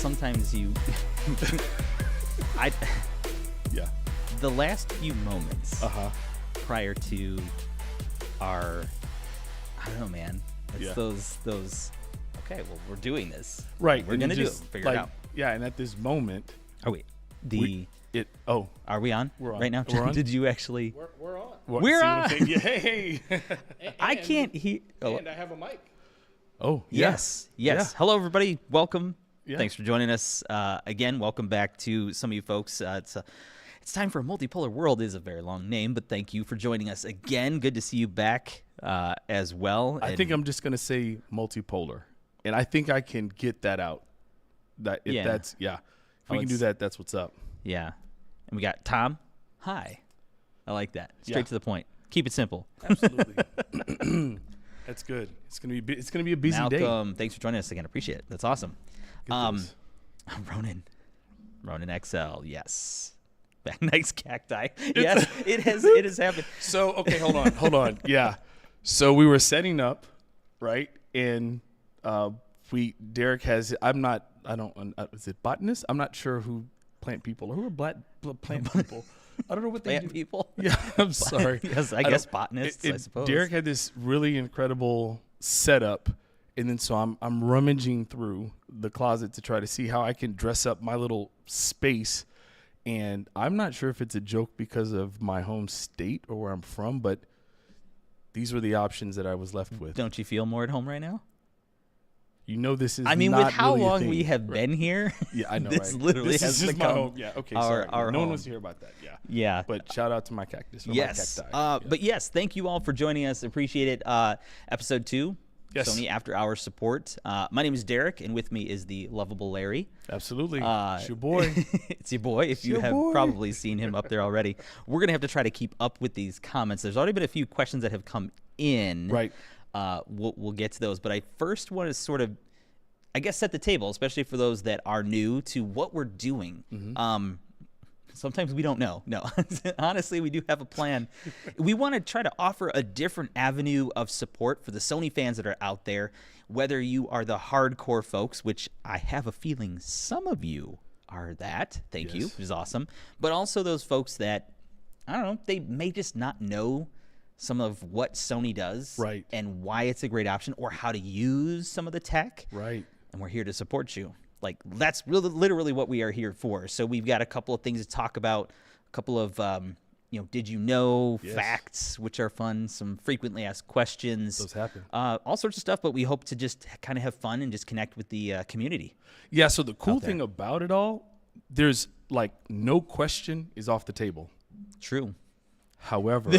sometimes you, Yeah. the last few moments prior to our, I don't know, man. It's Yeah. those. Okay, well, we're doing this. Right. We're gonna do it. Figure it out. Yeah, and at this moment, Oh wait, are we on? We're on. Right now? We're on? Did you actually? We're on. We're see what on. I'm saying? Yeah, hey. I can't hear. Oh, And I have a mic. Oh, yeah. yes. Yeah. Hello, everybody. Welcome. Yeah. Thanks for joining us again. Welcome back to some of you folks. It's time for a multipolar world. Is a very long name, but thank you for joining us again. Good to see you back as well. I think I'm just gonna say multipolar, and I think I can get that out. If we can do that, that's what's up. Yeah. And we got Tom. Hi. I like that. Straight Yeah. to the point. Keep it simple. Absolutely. That's good. It's gonna be a busy day. Malcolm, thanks for joining us again. Appreciate it. That's awesome. Get this. Ronan XL. Yes. Back nice cacti. Yes, it has happened. So okay, hold on. Yeah. So we were setting up, right? And Derek has. Is it botanist? I'm not sure who plant people or who are plant people. I don't know what they Plant do. people. Yeah, I'm sorry. Yes, I guess botanists, I suppose. Derek had this really incredible setup, and then so I'm rummaging through the closet to try to see how I can dress up my little space. And I'm not sure if it's a joke because of my home state or where I'm from, but these were the options that I was left with. Don't you feel more at home right now? You know, this is. I mean, not with how really a long thing. we have been here, Yeah, I know. this right? literally this has is just my become home. Yeah, okay. our- Sorry. our no one home. wants to hear about that. Yeah. Yeah. But shout out to my cactus. Or Yes. My cacti. But yes, thank you all for joining us. Appreciate it. Episode 2, Yes. Sony After Hours support. My name is Derek, and with me is the lovable Larry. Absolutely. It's your boy. It's your boy, if you your have boy. probably seen him up there already. We're going to have to try to keep up with these comments. There's already been a few questions that have come in. Right. We'll get to those. But I first want to sort of, I guess, set the table, especially for those that are new to what we're doing. Sometimes we don't know. No, honestly, we do have a plan. We want to try to offer a different avenue of support for the Sony fans that are out there, whether you are the hardcore folks, which I have a feeling some of you are that. Thank you, Yes. which is awesome. But also those folks that, I don't know, they may just not know some of what Sony does Right. and why it's a great option or how to use some of the tech. Right. And we're here to support you. Like, that's really literally what we are here for. So we've got a couple of things to talk about, a couple of, did you know Yes. facts, which are fun, some frequently asked questions. Those happen. All sorts of stuff, but we hope to just kind of have fun and just connect with the community. Yeah, so the cool out there. thing about it all, there's like no question is off the table. True. However,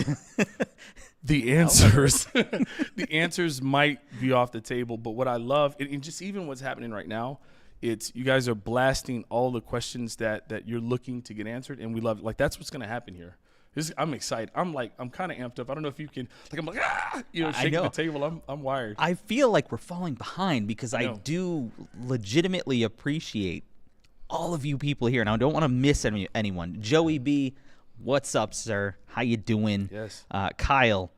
the answers the answers might be off the table, but what I love, and just even what's happening right now, it's you guys are blasting all the questions that you're looking to get answered, and we love it. Like, that's what's going to happen here. I'm excited. I'm kind of amped up. I don't know if you can, like, I'm like, shaking know. the table. I'm wired. I feel like we're falling behind because I know. do legitimately appreciate all of you people here, and I don't want to miss anyone. Joey B., what's up, sir? How you doing? Yes. Kyle,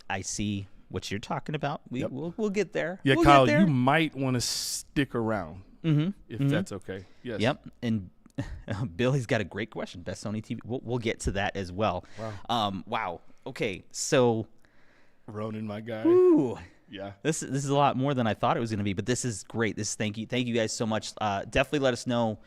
I see what you're talking about. Yep. We'll get there. Yeah, We'll Kyle, get there. you might want to stick around if that's okay. Yes. Yep. And Billy's got a great question. Best Sony TV. We'll get to that as well. Wow. Wow. Okay. So, Ronan, my guy. ooh, Yeah. this is a lot more than I thought it was going to be, but this is great. Thank you guys so much. Definitely let us know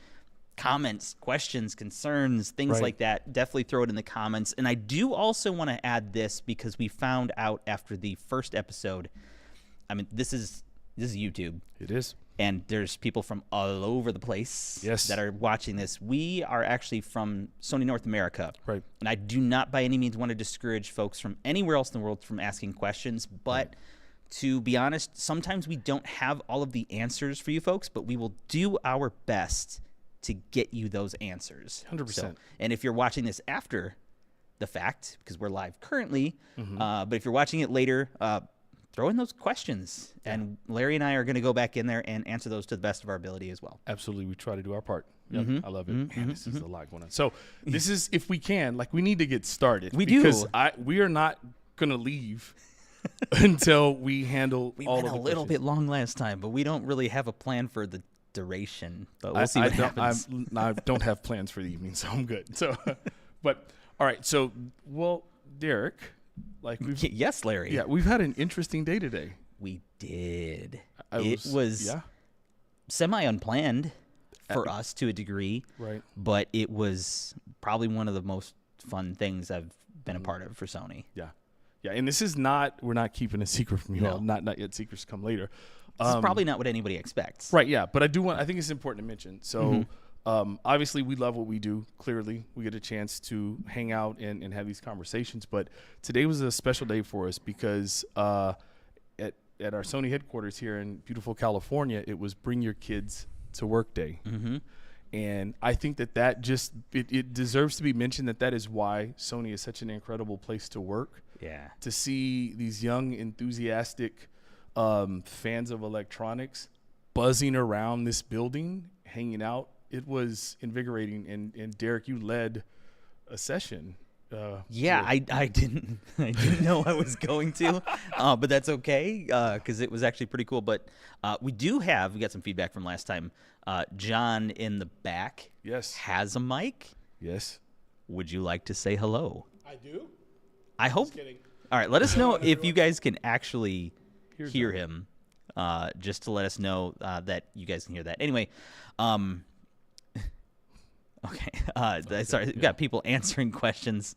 comments, questions, concerns, things Right. like that. Definitely throw it in the comments. And I do also want to add this because we found out after the first episode. I mean, this is YouTube, It is. and there's people from all over the place Yes. that are watching this. We are actually from Sony North America. Right. And I do not by any means want to discourage folks from anywhere else in the world from asking questions, but to be honest, sometimes we don't have all of the answers for you folks, but we will do our best to get you those answers. 100%. And if you're watching this after the fact, because we're live currently, but if you're watching it later, throw in those questions, and Larry and I are going to go back in there and answer those to the best of our ability as well. Absolutely. We try to do our part. Yep. I love it. Man, this is a lot going on. So this is, if we can, like, we need to get started. We do. Because we are not going to leave until we handle We all went of a the little questions. bit long last time, but we don't really have a plan for the duration, but we'll see what happens. I don't have plans for the evening, so I'm good. So, but all right. So, well, Derek, yes, Larry. Yeah, we've had an interesting day today. We did. It was semi-unplanned for us to a degree, right? But it was probably one of the most fun things I've been a part of for Sony. Yeah. And this is we're not keeping a secret from you all. Not yet. Secrets come later. This is probably not what anybody expects. Right. Yeah. But I think it's important to mention. So, obviously we love what we do. Clearly we get a chance to hang out and have these conversations, but today was a special day for us because, at our Sony headquarters here in beautiful California, it was Bring Your Kids to Work Day. Mm-hmm. And I think that just it deserves to be mentioned that is why Sony is such an incredible place to work. Yeah. To see these young, enthusiastic fans of electronics buzzing around this building, hanging out, it was invigorating. And Derek, you led a session. I didn't know I was going to, but that's okay because it was actually pretty cool. But we got some feedback from last time. John in the back has a mic. Yes. Would you like to say hello? I do. I hope. Just kidding. All right, let us know if you guys can actually hear him, just to let us know that you guys can hear that. Anyway, okay. Sorry, we've got people answering questions.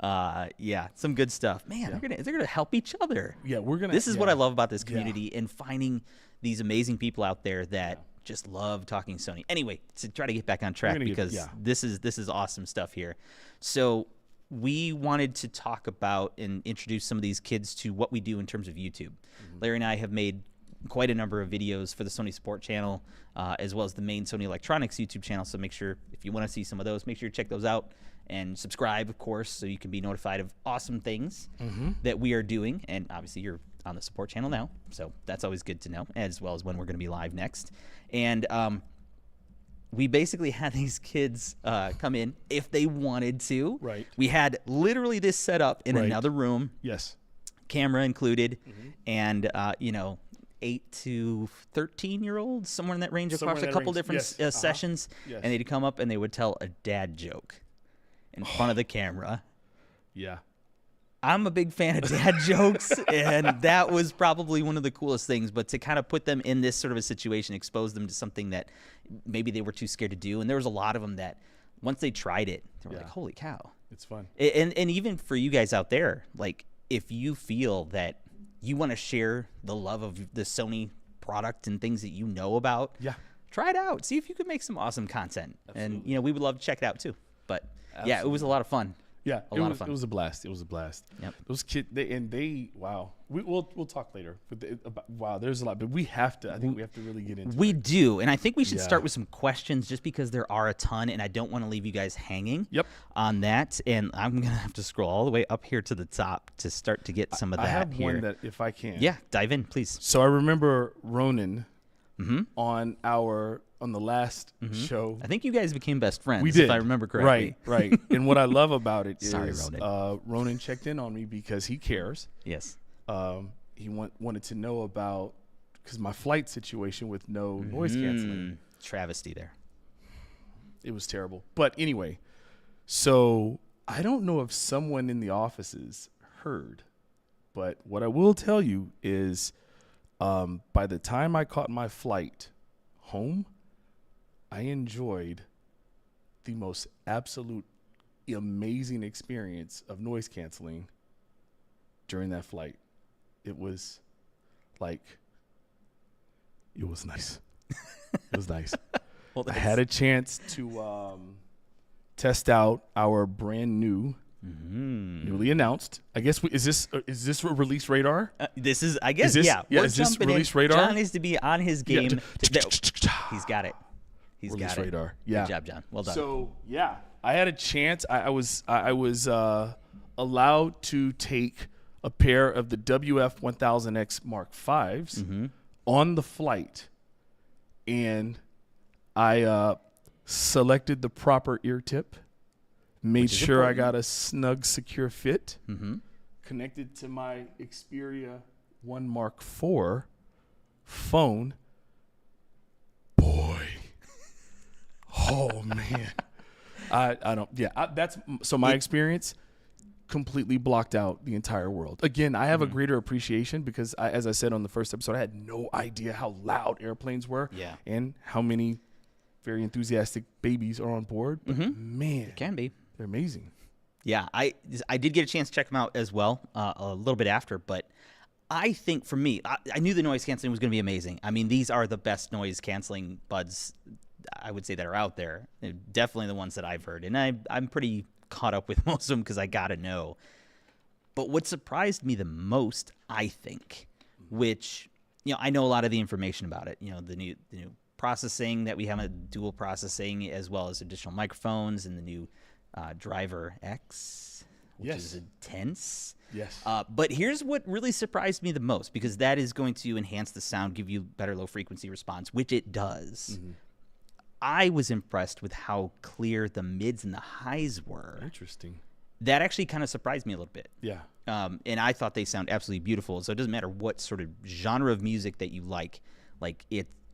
Some good stuff. Man, they're gonna help each other. Yeah, we're gonna. This is what I love about this community and finding these amazing people out there that just love talking Sony. Anyway, to try to get back on track because this is awesome stuff here. So we wanted to talk about and introduce some of these kids to what we do in terms of YouTube. Mm-hmm. Larry and I have made quite a number of videos for the Sony support channel, as well as the main Sony Electronics YouTube channel. So make sure, if you want to see some of those, make sure you check those out and subscribe, of course, so you can be notified of awesome things that we are doing. And obviously you're on the support channel now, so that's always good to know, as well as when we're going to be live next. And we basically had these kids come in if they wanted to. Right. We had literally this set up in another room. Yes. Camera included, and 8 to 13-year-olds, somewhere in that range, across a couple different sessions. Yes. And they'd come up and they would tell a dad joke in front of the camera. Yeah. I'm a big fan of dad jokes, and that was probably one of the coolest things. But to kind of put them in this sort of a situation, expose them to something that maybe they were too scared to do. And there was a lot of them that once they tried it, they were like, holy cow. It's fun. And even for you guys out there, like if you feel that you want to share the love of the Sony product and things that you know about, try it out. See if you can make some awesome content. Absolutely. And, we would love to check it out too. But it was a lot of fun. Yeah, a lot of fun. It was a blast. It was a blast. Yep. Those kids, wow. We'll talk later. But there's a lot. But we have to. I think we have to really get into. We do, and I think we should start with some questions, just because there are a ton, and I don't want to leave you guys hanging. On that, and I'm gonna have to scroll all the way up here to the top to start to get some of that. I have here. one that, if I can. Yeah, dive in, please. So I remember Ronan on the last show. I think you guys became best friends. We did, if I remember correctly. Right. And what I love about it is Ronan. Ronan checked in on me because he cares. Yes. He wanted to know about because my flight situation with no noise canceling. Travesty there. It was terrible. But anyway, so I don't know if someone in the offices heard, but what I will tell you is by the time I caught my flight home, I enjoyed the most absolute amazing experience of noise canceling during that flight. It was nice. It was nice. I had a chance to test out our brand new, newly announced. I guess is this release radar? This is, I guess, is this release radar? John needs to be on his game. He's got it. He's release got it. Radar. Yeah. Good job, John. Well done. So I had a chance. I was allowed to take a pair of the WF-1000X Mark Vs on the flight, and I selected the proper ear tip, made sure I got a snug, secure fit, connected to my Xperia 1 Mark IV phone. Boy, Oh man, I don't. Yeah, that's so my experience. Completely blocked out the entire world. Again, I have a greater appreciation because, as I said on the first episode, I had no idea how loud airplanes were, and how many very enthusiastic babies are on board. But man, It can be. they're amazing. Yeah, I did get a chance to check them out as well a little bit after, but I think for me, I knew the noise canceling was going to be amazing. I mean, these are the best noise canceling buds, I would say, that are out there. They're definitely the ones that I've heard, and I'm pretty caught up with most of them because I got to know. But what surprised me the most, I think, which, I know a lot of the information about it, the new processing that we have, a dual processing, as well as additional microphones and the new driver X, which is intense. Yes. But here's what really surprised me the most, because that is going to enhance the sound, give you better low frequency response, which it does. I was impressed with how clear the mids and the highs were. Interesting. That actually kind of surprised me a little bit. Yeah. And I thought they sound absolutely beautiful. So it doesn't matter what sort of genre of music that you like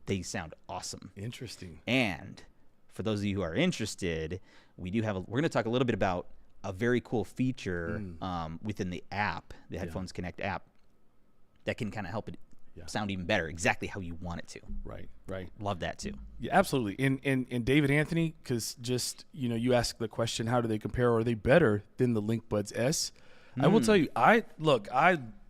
they sound awesome. Interesting. And for those of you who are interested, we're going to talk a little bit about a very cool feature within the app, the Headphones Connect app, that can kind of help it sound even better, exactly how you want it to. Right. Love that too. Yeah, absolutely. And David Anthony, because just, you ask the question, how do they compare? Are they better than the Link Buds S? I will tell you,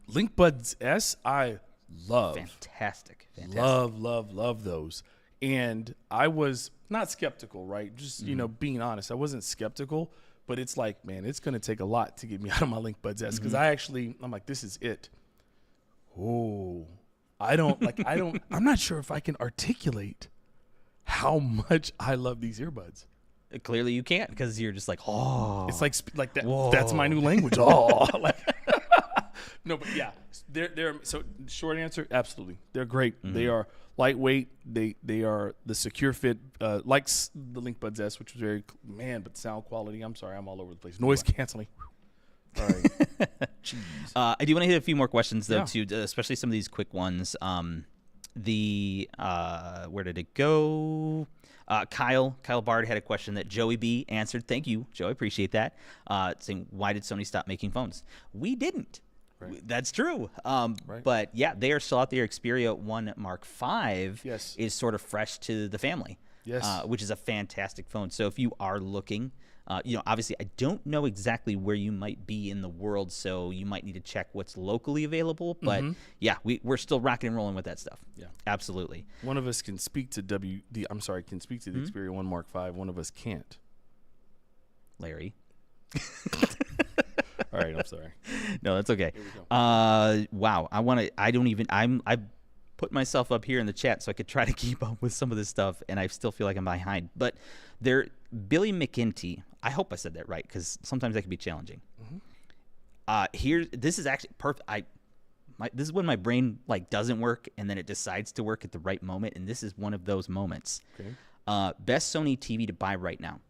Link Buds S, I love. Fantastic. Love those. And I was not skeptical, right? Just, being honest, I wasn't skeptical, but it's like, man, it's going to take a lot to get me out of my Link Buds S, because I'm like, this is it. Oh, I'm not sure if I can articulate how much I love these earbuds. Clearly you can't, because you're just like, oh. It's like that. Whoa. That's my new language. Oh, no, but yeah, they're so short answer. Absolutely. They're great. They are lightweight. They are the secure fit, like the Link Buds S, which was but sound quality. I'm sorry. I'm all over the place. Noise canceling. All right. I do want to hit a few more questions though, too, especially some of these quick ones. Where did it go? Kyle Bard had a question that Joey B answered. Thank you, Joe. I appreciate that. Saying, why did Sony stop making phones? We didn't. Right. That's true. But yeah, they are still out there. Xperia 1 Mark V is sort of fresh to the family. Yes. Which is a fantastic phone. So if you are looking, obviously I don't know exactly where you might be in the world, so you might need to check what's locally available. But yeah, we're still rocking and rolling with that stuff. Yeah, absolutely. One of us can speak to the Xperia 1 Mark V. One of us can't. Larry. All right, I'm sorry. No, that's okay. Wow, I put myself up here in the chat so I could try to keep up with some of this stuff, and I still feel like I'm behind. But Billy McInty, I hope I said that right, because sometimes that can be challenging. This is actually perfect. This is when my brain doesn't work, and then it decides to work at the right moment, and this is one of those moments. Okay. Best Sony TV to buy right now.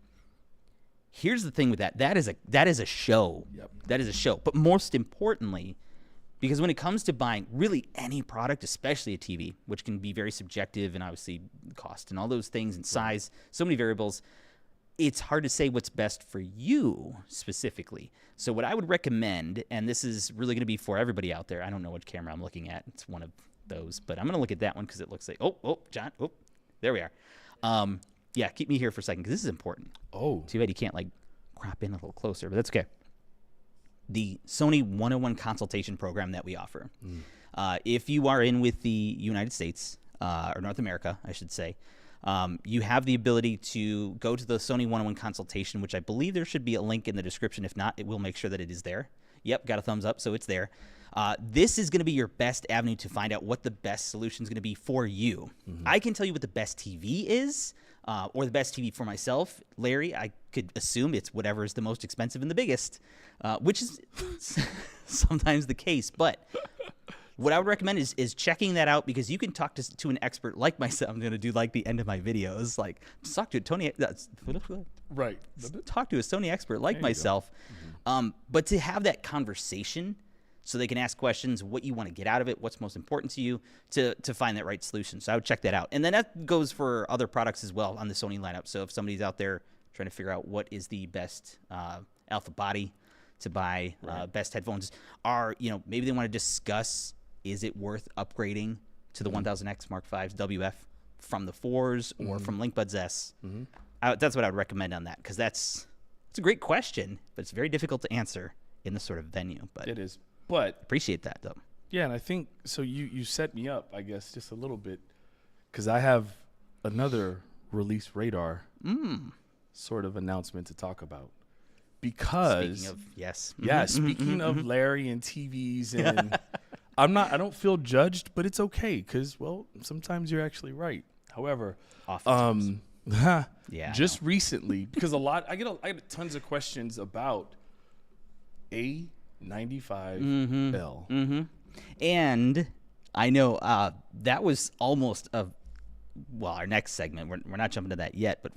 Here's the thing with that. That is a show. Yep. That is a show. But most importantly, because when it comes to buying really any product, especially a TV, which can be very subjective and obviously cost and all those things and size, so many variables, it's hard to say what's best for you specifically. So what I would recommend, and this is really going to be for everybody out there. I don't know which camera I'm looking at. It's one of those, but I'm going to look at that one because it looks like, John, there we are. Yeah, keep me here for a second because this is important. Oh. Too bad you can't crop in a little closer, but that's okay. The Sony 101 consultation program that we offer. If you are in with the United States, or North America, I should say, you have the ability to go to the Sony 101 consultation, which I believe there should be a link in the description. If not, it will make sure that it is there. Yep, got a thumbs up, so it's there. This is going to be your best avenue to find out what the best solution is going to be for you. I can tell you what the best TV is, or the best TV for myself. Larry, I could assume it's whatever is the most expensive and the biggest, which is sometimes the case. But what I would recommend is checking that out, because you can talk to an expert like myself. I'm going to do the end of my videos, talk to a Tony. Right. Talk to a Sony expert like myself. But to have that conversation so they can ask questions, what you want to get out of it, what's most important to you, to find that right solution. So I would check that out. And then that goes for other products as well on the Sony lineup. So if somebody's out there trying to figure out what is the best alpha body to buy, best headphones, maybe they want to discuss, is it worth upgrading to the 1000X Mark V's WF from the 4s or from LinkBuds S? That's what I would recommend on that, because it's a great question, but it's very difficult to answer in this sort of venue. But it is. But appreciate that, though. Yeah, and I think so. You set me up, I guess, just a little bit, because I have another release radar sort of announcement to talk about. Because speaking of, yes, speaking of Larry and TVs, and I don't feel judged, but it's okay, because sometimes you're actually right. However, just recently, because I get tons of questions about A95L. And I know that was almost our next segment. We're not jumping to that yet, but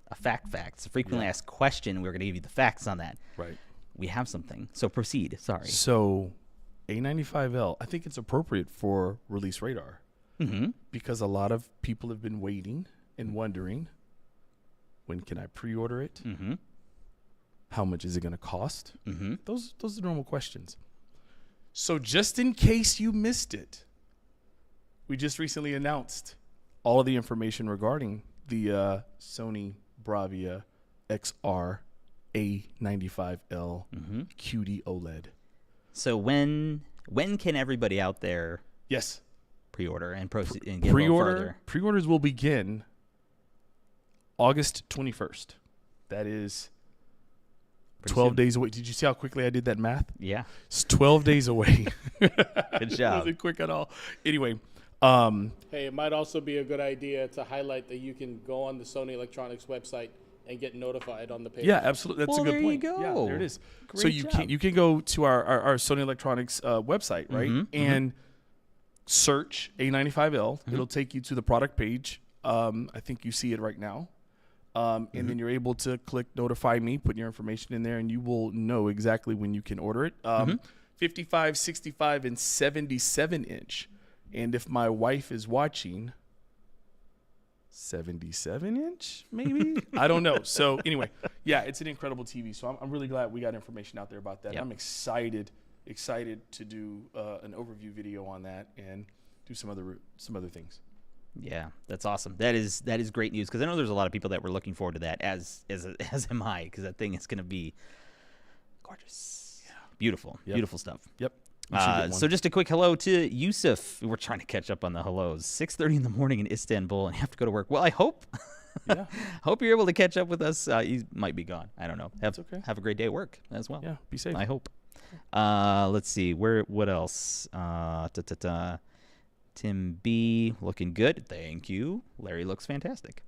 a fact. It's a frequently asked question. We're going to give you the facts on that. Right. We have something. So proceed. Sorry. So A95L, I think it's appropriate for release radar, because a lot of people have been waiting and wondering, when can I pre-order it? How much is it going to cost? Those are normal questions. So just in case you missed it, we just recently announced all of the information regarding the Sony Bravia XR A95L QD OLED. So when can everybody out there pre-order and proceed and get a little further? Pre-orders will begin August 21st. That is 12 days away. Did you see how quickly I did that math? Yeah. It's 12 days away. Good job. Wasn't quick at all. Anyway. Hey, it might also be a good idea to highlight that you can go on the Sony Electronics website and get notified on the page. Yeah, absolutely. That's a good point. There you go. Yeah, there it is. Great so job. you can go to our Sony Electronics website, right? And search A95L. It'll take you to the product page. I think you see it right now. And then you're able to click notify me, put your information in there, and you will know exactly when you can order it. 55, 65, and 77 inch. And if my wife is watching, 77 inch, maybe? I don't know. So anyway, it's an incredible TV. So I'm really glad we got information out there about that. Yep. I'm excited to do an overview video on that and do some other things. Yeah, that's awesome. That is great news, because I know there's a lot of people that were looking forward to that, as am I, because that thing is going to be gorgeous. Yeah. Beautiful stuff. Yep. So just a quick hello to Yusuf. We're trying to catch up on the hellos. 6:30 in the morning in Istanbul, and you have to go to work. Well, I hope you're able to catch up with us. You might be gone. I don't know. Have a great day at work as well. Yeah, be safe. I hope. Let's see. What else? Tim B, looking good. Thank you. Larry looks fantastic.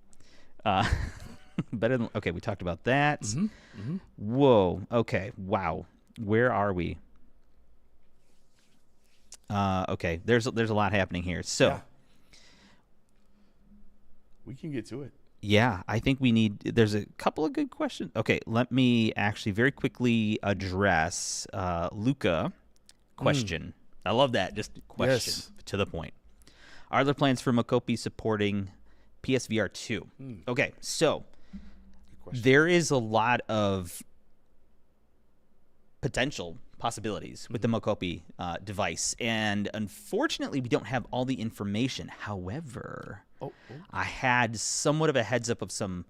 Better than okay. We talked about that. Whoa. Okay. Wow. Where are we? Okay. There's a lot happening here. So we can get to it. Yeah, I think there's a couple of good questions. Okay, let me actually very quickly address Luca question. I love that. Just question to the point. Are there plans for Mokopi supporting PSVR 2? Okay, so there is a lot of potential possibilities with the Mokopi device, and unfortunately, we don't have all the information. However, I had somewhat of a heads up of some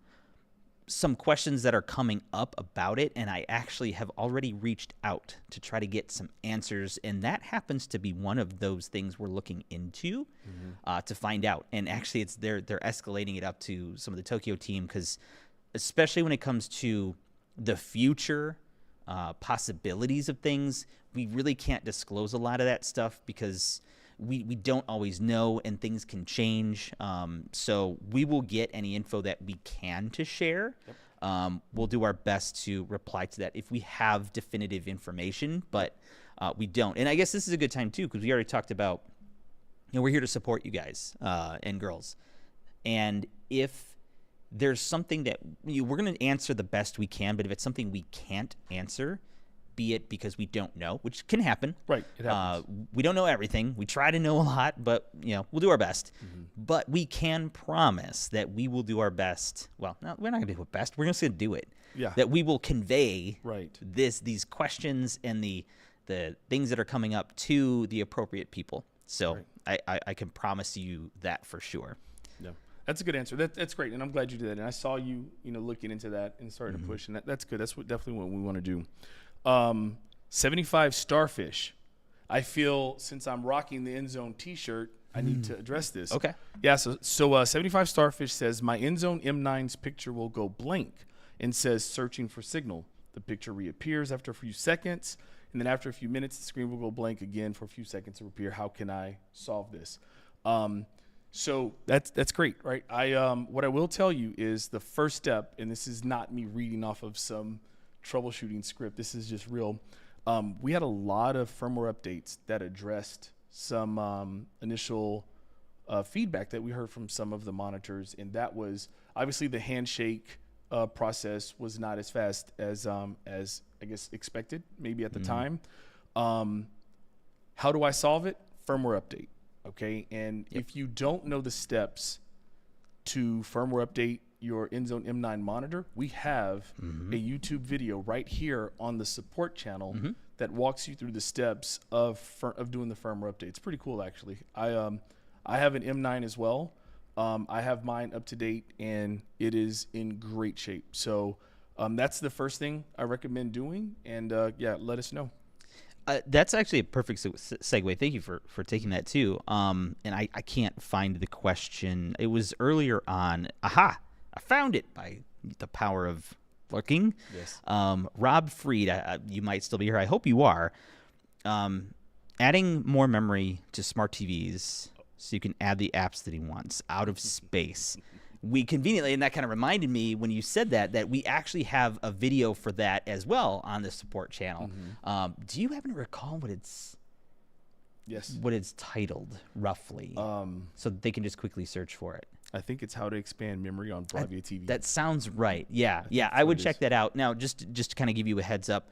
questions that are coming up about it, and I actually have already reached out to try to get some answers, and that happens to be one of those things we're looking into to find out. And actually, they're escalating it up to some of the Tokyo team, because especially when it comes to the future possibilities of things, we really can't disclose a lot of that stuff because we don't always know, and things can change. So we will get any info that we can to share. We'll do our best to reply to that if we have definitive information, but we don't. And I guess this is a good time too, because we already talked about, we're here to support you guys and girls. And if there's something that we're going to answer the best we can, but if it's something we can't answer, be it because we don't know, which can happen. Right, it happens. We don't know everything. We try to know a lot, but we'll do our best. But we can promise that we will do our best. Well, no, we're not going to do our best. We're just going to do it. Yeah. That we will convey Right. these questions and the things that are coming up to the appropriate people. So I can promise you that for sure. Yeah, that's a good answer. That's great, and I'm glad you did that. And I saw you, looking into that and starting to push, and that's good. That's definitely what we want to do. 75 Starfish. I feel since I'm rocking the End Zone T-shirt, I need to address this. Okay. Yeah. So 75 Starfish says my End Zone M9's picture will go blank and says searching for signal. The picture reappears after a few seconds. And then after a few minutes, the screen will go blank again for a few seconds to appear. How can I solve this? So that's great, right? What I will tell you is the first step, and this is not me reading off of some troubleshooting script. This is just real. We had a lot of firmware updates that addressed some initial feedback that we heard from some of the monitors, and that was obviously the handshake process was not as fast as I guess expected, maybe at the time. How do I solve it? Firmware update. Okay. And if you don't know the steps to firmware update your End Zone M9 monitor, we have a YouTube video right here on the support channel that walks you through the steps of doing the firmware update. It's pretty cool, actually. I have an M9 as well. I have mine up to date, and it is in great shape. So that's the first thing I recommend doing, and let us know. That's actually a perfect segue. Thank you for taking that too. And I can't find the question. It was earlier on. Aha! I found it by the power of looking. Yes. Rob Freed, you might still be here. I hope you are. Adding more memory to smart TVs so you can add the apps that he wants out of space. We conveniently, and that kind of reminded me when you said that we actually have a video for that as well on the support channel. Do you happen to recall what it's titled roughly, so that they can just quickly search for it? I think it's how to expand memory on Bravia TV. That sounds right. Yeah, I would check that out. Now, just to kind of give you a heads up,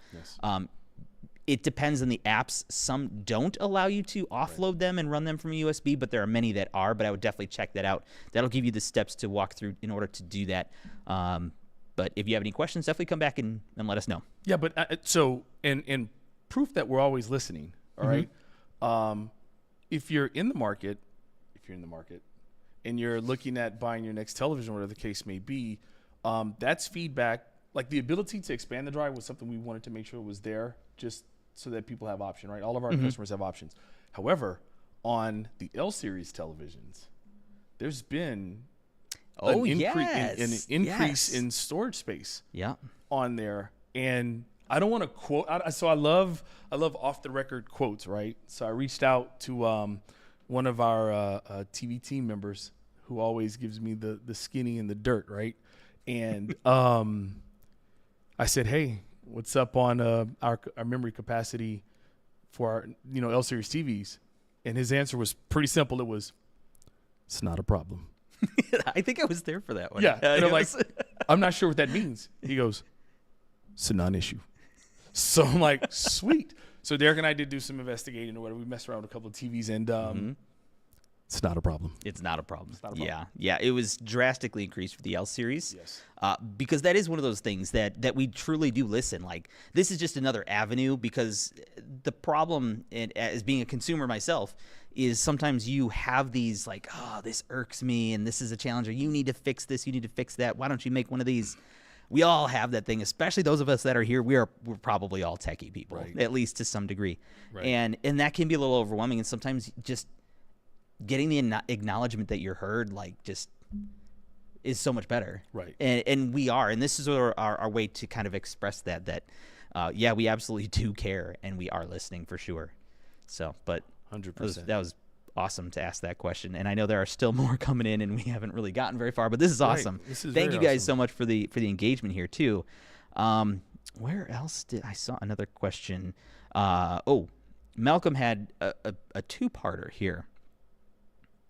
it depends on the apps. Some don't allow you to offload them and run them from a USB, but there are many that are. But I would definitely check that out. That'll give you the steps to walk through in order to do that. But if you have any questions, definitely come back and let us know. Yeah, but so and proof that we're always listening. All right. If you're in the market, and you're looking at buying your next television, whatever the case may be, that's feedback. Like the ability to expand the drive was something we wanted to make sure was there, just so that people have option, right? All of our customers have options. However, on the L series televisions, there's been an increase in storage space on there. And I don't want to quote. So I love off the record quotes, right? So I reached out to one of our TV team members who always gives me the skinny and the dirt, right? And I said, hey, what's up on our memory capacity for our L series TVs? And his answer was pretty simple. It was, it's not a problem. I think I was there for that one. Yeah. And I'm like, I'm not sure what that means. He goes, it's a non-issue. So I'm like, sweet. So Derek and I did do some investigating or whatever. We messed around with a couple of TVs, and it's not a problem. It's not a problem. It's not a problem. Yeah. It was drastically increased for the L series. Yes. Because that is one of those things that we truly do listen. Like, this is just another avenue, because the problem, as being a consumer myself, is sometimes you have these like, oh, this irks me, and this is a challenge, or you need to fix this, you need to fix that. Why don't you make one of these? We all have that thing, especially those of us that are here. We're probably all techie people, at least to some degree. Right. And that can be a little overwhelming, and sometimes just getting the acknowledgement that you're heard, like, just is so much better. Right. And we are, and this is our way to kind of express that we absolutely do care, and we are listening for sure. So, but 100%. That was awesome to ask that question, and I know there are still more coming in, and we haven't really gotten very far, but this is awesome. This is Thank you guys awesome. so much for the engagement here too. Where else did I saw another question? Malcolm had a two-parter here.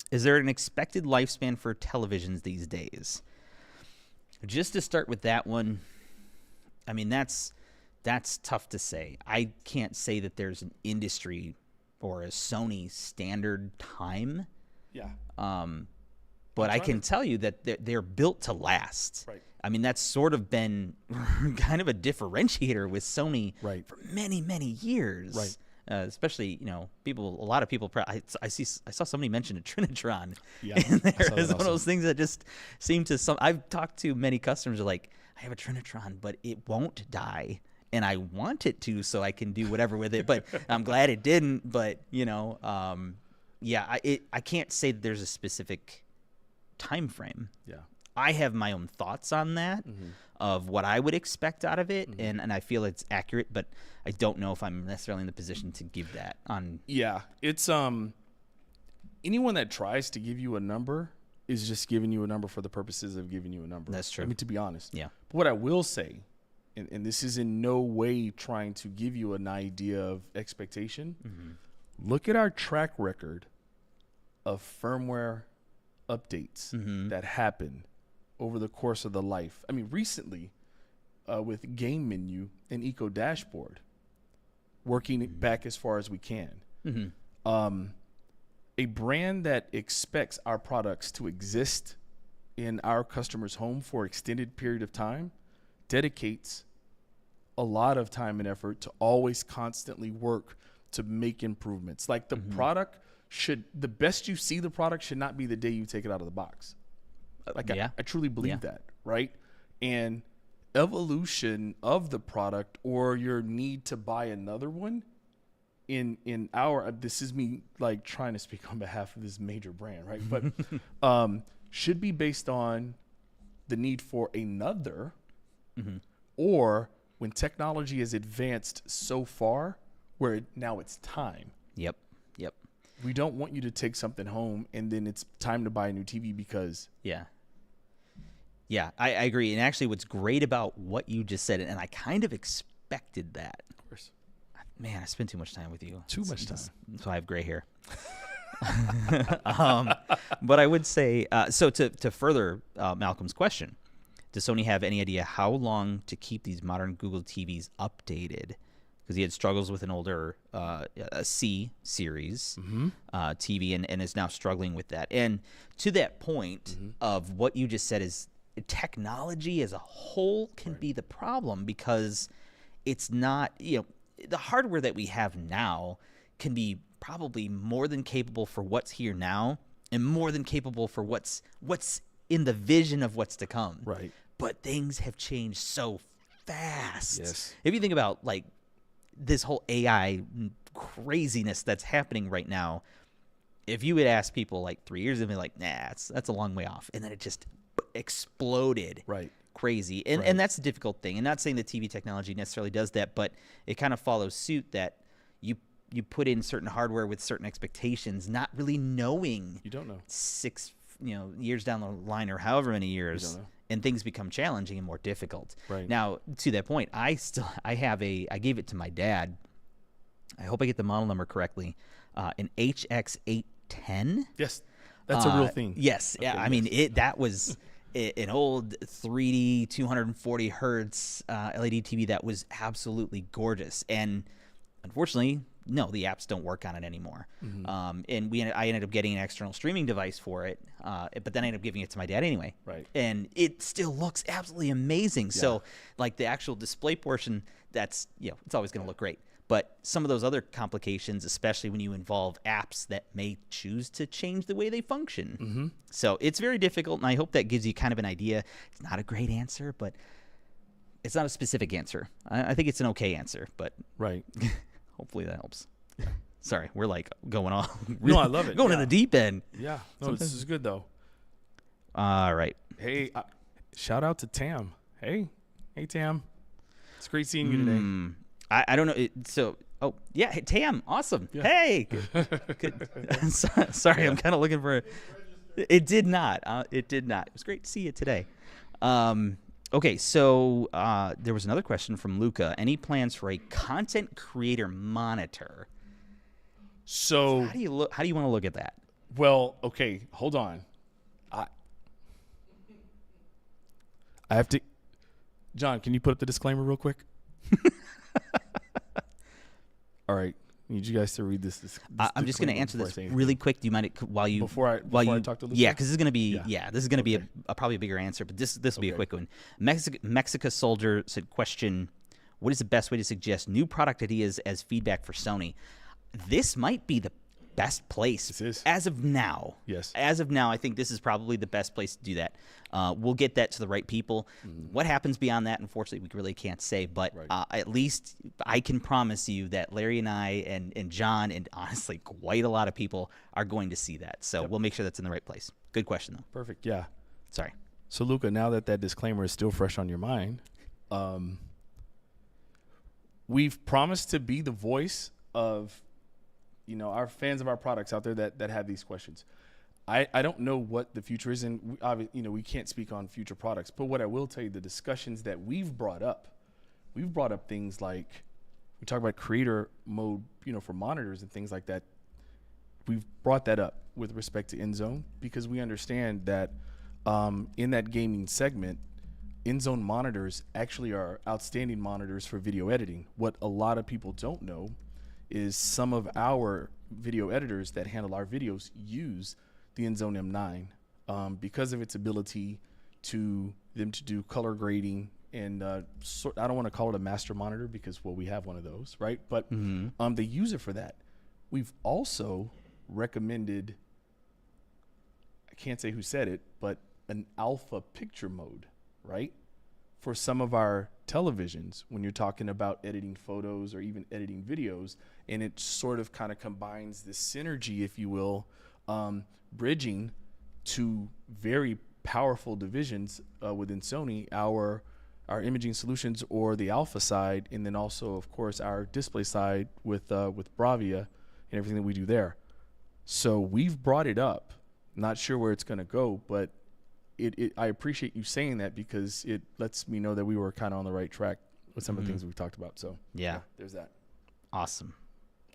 Is there an expected lifespan for televisions these days? Just to start with that one, I mean, that's That's tough to say. I can't say that there's an industry or a Sony standard time. Yeah. But I can tell you that they're built to last. Right. I mean, that's sort of been kind of a differentiator with Sony for many, many years. Right. Especially, a lot of people. I saw somebody mention a Trinitron Yeah, in there. I saw that It's one of also. those things that just seem to I've talked to many customers who are like, I have a Trinitron, but it won't die. And I want it to, so I can do whatever with it. But I'm glad it didn't. But I can't say that there's a specific time frame. Yeah. I have my own thoughts on that of what I would expect out of it, and I feel it's accurate. But I don't know if I'm necessarily in the position to give that on. Yeah, it's anyone that tries to give you a number is just giving you a number for the purposes of giving you a number. That's true. I mean, to be honest. Yeah. But what I will say, and this is in no way trying to give you an idea of expectation, look at our track record of firmware updates that happen over the course of the life. I mean, recently with Game Menu and Eco Dashboard, working it back as far as we can. A brand that expects our products to exist in our customer's home for extended period of time dedicates a lot of time and effort to always constantly work to make improvements. Like the product the best you see the product should not be the day you take it out of the box. Like I truly believe that, right? And evolution of the product or your need to buy another one in our, this is me like trying to speak on behalf of this major brand, right? But should be based on the need for another or when technology has advanced so far where now it's time. Yep. We don't want you to take something home and then it's time to buy a new TV because. Yeah, I agree. And actually what's great about what you just said, and I kind of expected that. Of course. Man, I spent too much time with you. Too much time. So I have gray hair. But I would say, so to further Malcolm's question, does Sony have any idea how long to keep these modern Google TVs updated? Because he had struggles with an older a C series TV and is now struggling with that. And to that point of what you just said is technology as a whole can be the problem because it's not, the hardware that we have now can be probably more than capable for what's here now and more than capable for what's in the vision of what's to come. Right. But things have changed so fast. Yes. If you think about like this whole AI craziness that's happening right now, if you would ask people like 3 years, they'd be like, nah, that's a long way off. And then it just exploded. Right. Crazy. And that's the difficult thing. And not saying that TV technology necessarily does that, but it kind of follows suit that you put in certain hardware with certain expectations, not really knowing. You don't know. 6 years down the line or however many years, and things become challenging and more difficult. Right. Now, to that point, I gave it to my dad. I hope I get the model number correctly. An HX810. Yes. That's a real thing. Yes. Okay, I mean, that was an old 3D 240 hertz LED TV that was absolutely gorgeous. And unfortunately, no, the apps don't work on it anymore. And I ended up getting an external streaming device for it, but then I ended up giving it to my dad anyway. Right. And it still looks absolutely amazing. Yeah. So like the actual display portion, that's, it's always going to look great. But some of those other complications, especially when you involve apps that may choose to change the way they function. So it's very difficult, and I hope that gives you kind of an idea. It's not a great answer, but it's not a specific answer. I think it's an okay answer, but right. Hopefully that helps. Sorry, we're like going on. No, I love it. Going to the deep end. Yeah. No, this is good though. All right. Hey, shout out to Tam. Hey, Tam. It's great seeing you today. I don't know. Hey, Tam, awesome. Yeah. Hey. Good. Sorry, I'm kind of looking for. It did not. It did not. It was great to see you today. Okay, so there was another question from Luca. Any plans for a content creator monitor? So how do you want to look at that? Well, okay, hold on. I have to. John, can you put up the disclaimer real quick? All right. I need you guys to read this. I'm just going to answer this really quick. Do you mind while you before I talk to Luca? Yeah, because this is going to be this is going to be probably a bigger answer, but this will be a quick one. Mexico Soldier said, question: what is the best way to suggest new product ideas as feedback for Sony? This might be the best place as of now. Yes. As of now, I think this is probably the best place to do that. We'll get that to the right people. What happens beyond that, unfortunately, we really can't say. But at least I can promise you that Larry and I and John and honestly quite a lot of people are going to see that. So we'll make sure that's in the right place. Good question, though. Perfect. Yeah. Sorry. So, Luca, now that disclaimer is still fresh on your mind, we've promised to be the voice of our fans of our products out there that have these questions. I don't know what the future is, and we can't speak on future products. But what I will tell you, the discussions that we've brought up things like we talk about creator mode, for monitors and things like that. We've brought that up with respect to InZone because we understand that in that gaming segment, InZone monitors actually are outstanding monitors for video editing. What a lot of people don't know is some of our video editors that handle our videos use the InZone M9 because of its ability to do color grading and I don't want to call it a master monitor because we have one of those, right? But they use it for that. We've also recommended, I can't say who said it, but an alpha picture mode, right? For some of our televisions when you're talking about editing photos or even editing videos, and it sort of kind of combines this synergy, if you will, bridging two very powerful divisions within Sony, our imaging solutions or the alpha side, and then also, of course, our display side with Bravia and everything that we do there. So we've brought it up. Not sure where it's going to go, but I appreciate you saying that because it lets me know that we were kind of on the right track with some of the things we've talked about. So yeah, there's that. Awesome.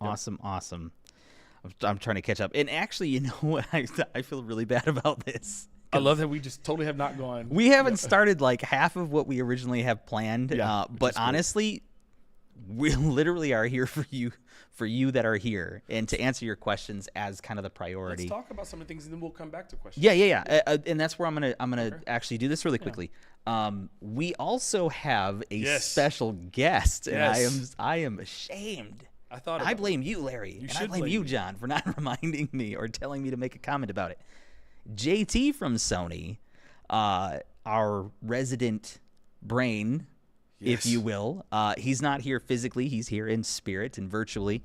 I'm trying to catch up. And actually, you know what? I feel really bad about this. I love that we just totally have not gone. We haven't started like half of what we originally have planned. But honestly, we literally are here for you that are here and to answer your questions as kind of the priority. Let's talk about some of the things and then we'll come back to questions. Yeah. And that's where I'm gonna actually do this really quickly. We also have a special guest, and I am ashamed. I blame you, Larry, and I blame you, John, for not reminding me or telling me to make a comment about it. JT from Sony, our resident brain, if you will. He's not here physically. He's here in spirit and virtually.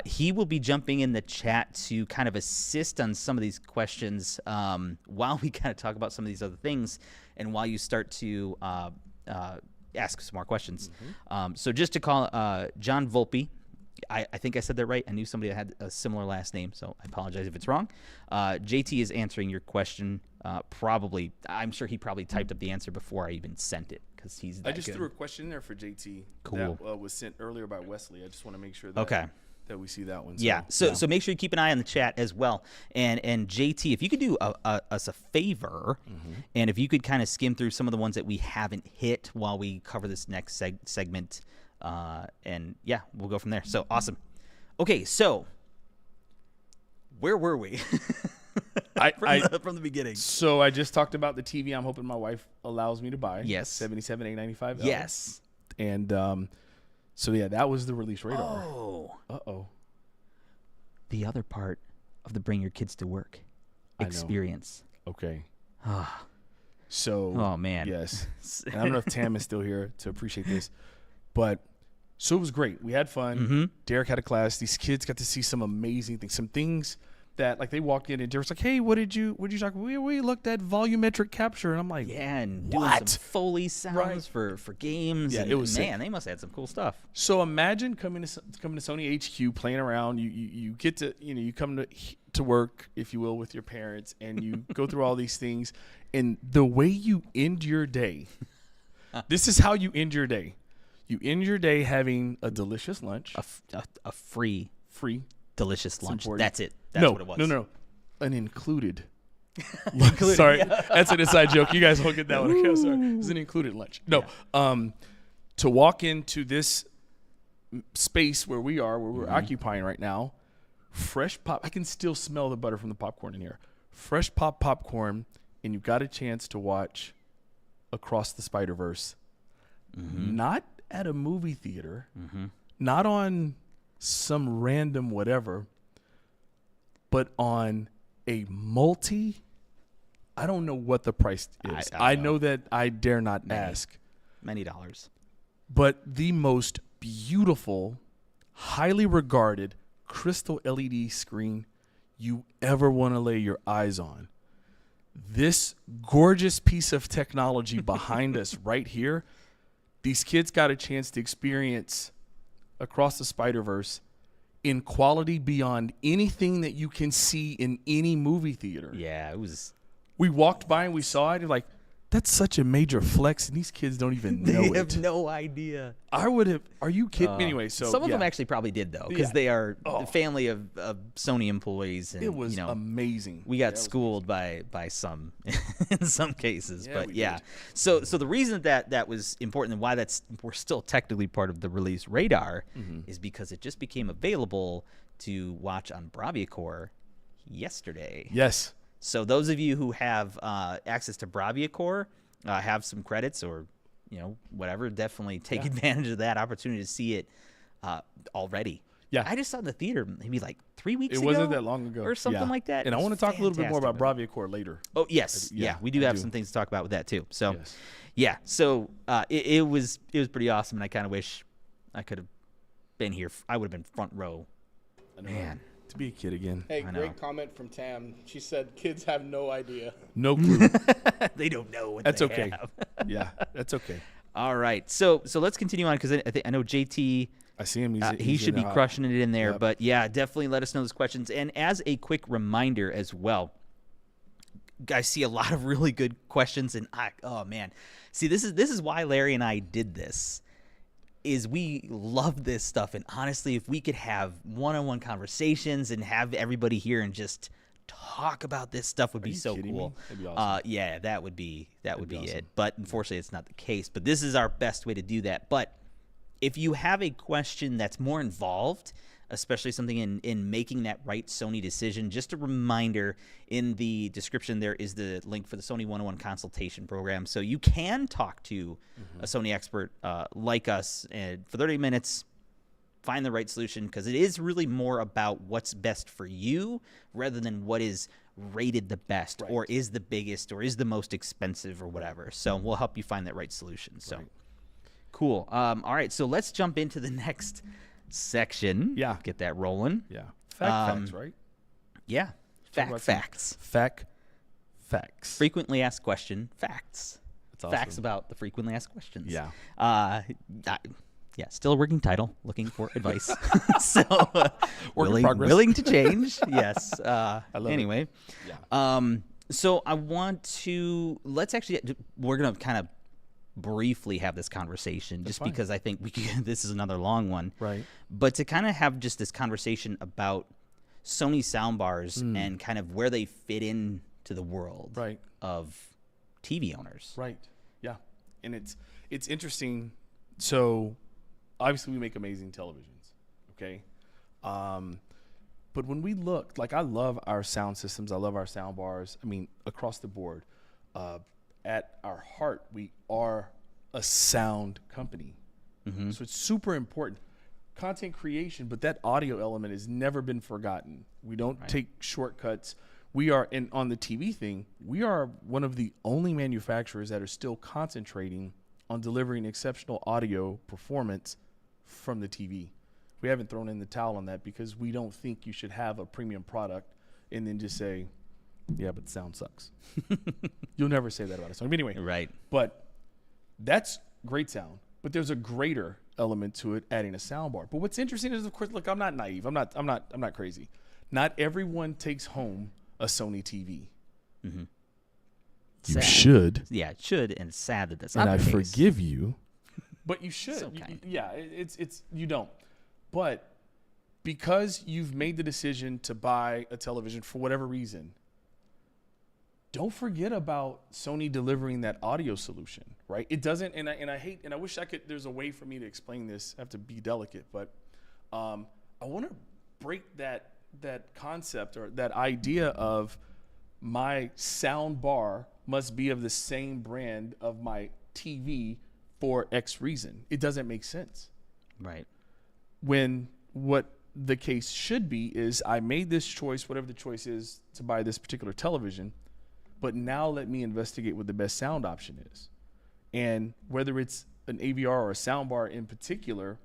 He will be jumping in the chat to kind of assist on some of these questions while we kind of talk about some of these other things and while you start to ask some more questions. So just to call John Volpe. I think I said that right. I knew somebody that had a similar last name, so I apologize if it's wrong. JT is answering your question. Probably, I'm sure he probably typed up the answer before I even sent it because he's that I just good. threw a question in there for JT. Cool. That was sent earlier by Wesley. I just want to make sure that that we see that one. So make sure you keep an eye on the chat as well. And JT, if you could do us a favor, and if you could kind of skim through some of the ones that we haven't hit while we cover this next segment. And yeah, we'll go from there. So awesome. Okay, so where were we? From the beginning. So I just talked about the TV I'm hoping my wife allows me to buy. Yes. 77,895. Yes. And so yeah, that was the release radar. Oh. The other part of the bring your kids to work experience. Okay. So. Oh man. Yes. And I don't know if Tam is still here to appreciate this. But so it was great. We had fun. Derek had a class. These kids got to see some amazing things. Some things that like they walked in and Derek's like, "Hey, what did you talk about?" We looked at volumetric capture, and I'm like, and doing some Foley sounds for games. Yeah, and it was man, sick. they must have had some cool stuff. So imagine coming to Sony HQ, playing around. You get to you come to work, if you will, with your parents, and you go through all these things, and the way you end your day. This is how you end your day. You end your day having a delicious lunch. A free delicious lunch. Important. That's it. That's what it was. No. An included lunch. Sorry. That's an inside joke. You guys won't get that one. Okay, I'm sorry. It's an included lunch. No. To walk into this space where we're occupying right now, fresh pop. I can still smell the butter from the popcorn in here. Fresh popcorn, and you got a chance to watch Across the Spider-Verse. Not at a movie theater, not on some random whatever, but on a I don't know what the price is. I know that I dare not ask. Many dollars. But the most beautiful, highly regarded crystal LED screen you ever want to lay your eyes on. This gorgeous piece of technology behind us right here, these kids got a chance to experience Across the Spider-Verse in quality beyond anything that you can see in any movie theater. Yeah, it was. We walked by and we saw it, and like, that's such a major flex, and these kids don't even know it. They have no idea. I would have. Are you kidding me? Anyway, so some of them actually probably did though, because they are the family of Sony employees. And, it was amazing. We got schooled by some in some cases, but we yeah. did. So the reason that was important and why we're still technically part of the release radar is because it just became available to watch on Bravia yesterday. Yes. So those of you who have access to Bravia have some credits or, whatever, definitely take advantage of that opportunity to see it already. Yeah. I just saw it in the theater maybe like 3 weeks ago. It wasn't that long ago. Or something like that. And I want to talk a little bit more about Bravia. Bravia later. Oh, yes. Yeah, we do have some things to talk about with that too. So, yeah. So it was pretty awesome, and I kind of wish I could have been here. I would have been front row. Man. To be a kid again. Hey, great comment from Tam. She said kids have no idea. No clue. They don't know what That's they okay. have. Yeah, that's okay. All right. So let's continue on because I know JT. I see him. He should be crushing it in there. Yep. But yeah, definitely let us know those questions. And as a quick reminder as well, I see a lot of really good questions. And oh man, see this is why Larry and I did this. Is we love this stuff, and honestly, if we could have one-on-one conversations and have everybody here and just talk about this stuff would be so cool. That'd be awesome. Yeah, that would be awesome. it. But unfortunately, it's not the case. But this is our best way to do that. But if you have a question that's more involved, especially something in making that right Sony decision, just a reminder, in the description there is the link for the Sony 101 consultation program. So you can talk to a Sony expert like us and for 30 minutes, find the right solution, because it is really more about what's best for you rather than what is rated the best or is the biggest or is the most expensive or whatever. So we'll help you find that right solution. So cool. All right, so let's jump into the next section. Yeah. Get that rolling. Yeah. Facts, right? Yeah. Facts. Facts. Frequently asked question. Facts. That's awesome. Facts about the frequently asked questions. Yeah. Yeah. Still a working title. Looking for advice. So Work in progress. willing to change. Yes. I love anyway. it. Yeah. So we're gonna kind of briefly have this conversation just fine. because I think this is another long one. Right. But to kind of have just this conversation about Sony soundbars and kind of where they fit in to the world of TV owners. Right. Yeah. And it's interesting. So obviously we make amazing televisions. Okay. But when we look, like, I love our sound systems. I love our sound bars. I mean, across the board. At our heart, we are a sound company. So it's super important. Content creation, but that audio element has never been forgotten. We don't take shortcuts. We are, and on the TV thing, we are one of the only manufacturers that are still concentrating on delivering exceptional audio performance from the TV. We haven't thrown in the towel on that because we don't think you should have a premium product and then just say, yeah, but sound sucks. You'll never say that about a song. But anyway, Right. But that's great sound. But there's a greater element to it, adding a sound bar. But what's interesting is, of course, look, I'm not naive. I'm not crazy. Not everyone takes home a Sony TV. You Sad. should. Yeah, it should, and it's sad that that's And not I the case. forgive you. But you should. So kind. Yeah, it's you don't. But because you've made the decision to buy a television for whatever reason, don't forget about Sony delivering that audio solution, right? It doesn't, and I hate, and I wish there's a way for me to explain this. I have to be delicate, but I want to break that concept or that idea of my sound bar must be of the same brand of my TV for X reason. It doesn't make sense. Right. When what the case should be is I made this choice, whatever the choice is, to buy this particular television, but now let me investigate what the best sound option is. And whether it's an AVR or a soundbar in particular,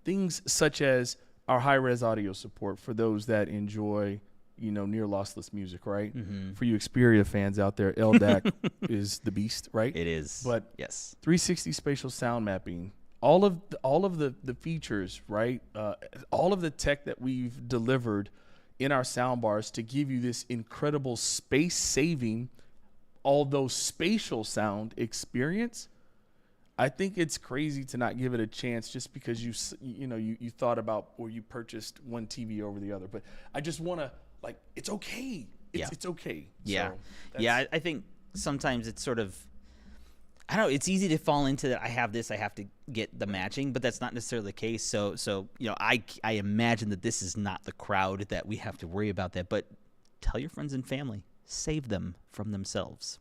things such as our high-res audio support for those that enjoy, near lossless music, right? Mm-hmm. For you Xperia fans out there, LDAC is the beast, right? It is. But yes, 360 spatial sound mapping, all of the features, right? All of the tech that we've delivered in our soundbars to give you this incredible space-saving, although spatial sound experience. I think it's crazy to not give it a chance just because you thought about or you purchased one TV over the other. But I just want to, it's okay. It's okay. Yeah. So I think sometimes it's sort of, I don't know, it's easy to fall into that. I have this, I have to get the matching, but that's not necessarily the case. So I imagine that this is not the crowd that we have to worry about that, but tell your friends and family, save them from themselves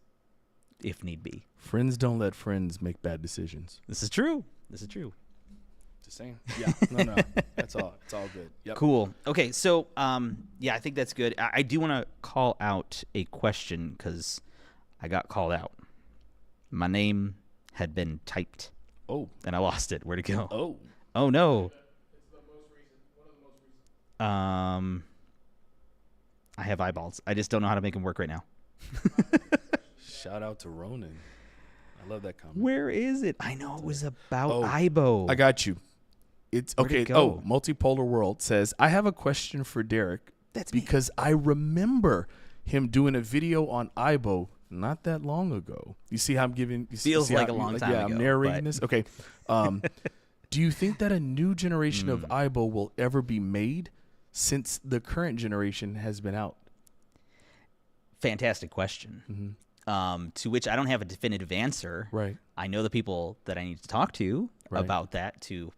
if need be. Friends don't let friends make bad decisions. This is true. Just saying. Yeah. No. That's all. It's all good. Yep. Cool. Okay. So, I think that's good. I do want to call out a question because I got called out. My name had been typed. Oh. And I lost it. Where'd it go? Oh. Oh, no. It's the most recent. One of the most recent. I have eyeballs. I just don't know how to make them work right now. Shout out to Ronan. I love that comment. Where is it? I know it was about Ibo. I got you. It's Where'd okay. it go? Multipolar World says, I have a question for Derek. That's me. Because I remember him doing a video on Ibo not that long ago. You see how I'm giving? Feels like a long time ago. Yeah, I'm narrating but... this. Okay. Do you think that a new generation of Ibo will ever be made since the current generation has been out? Fantastic question. Mm-hmm. To which I don't have a definitive answer. Right. I know the people that I need to talk to about that to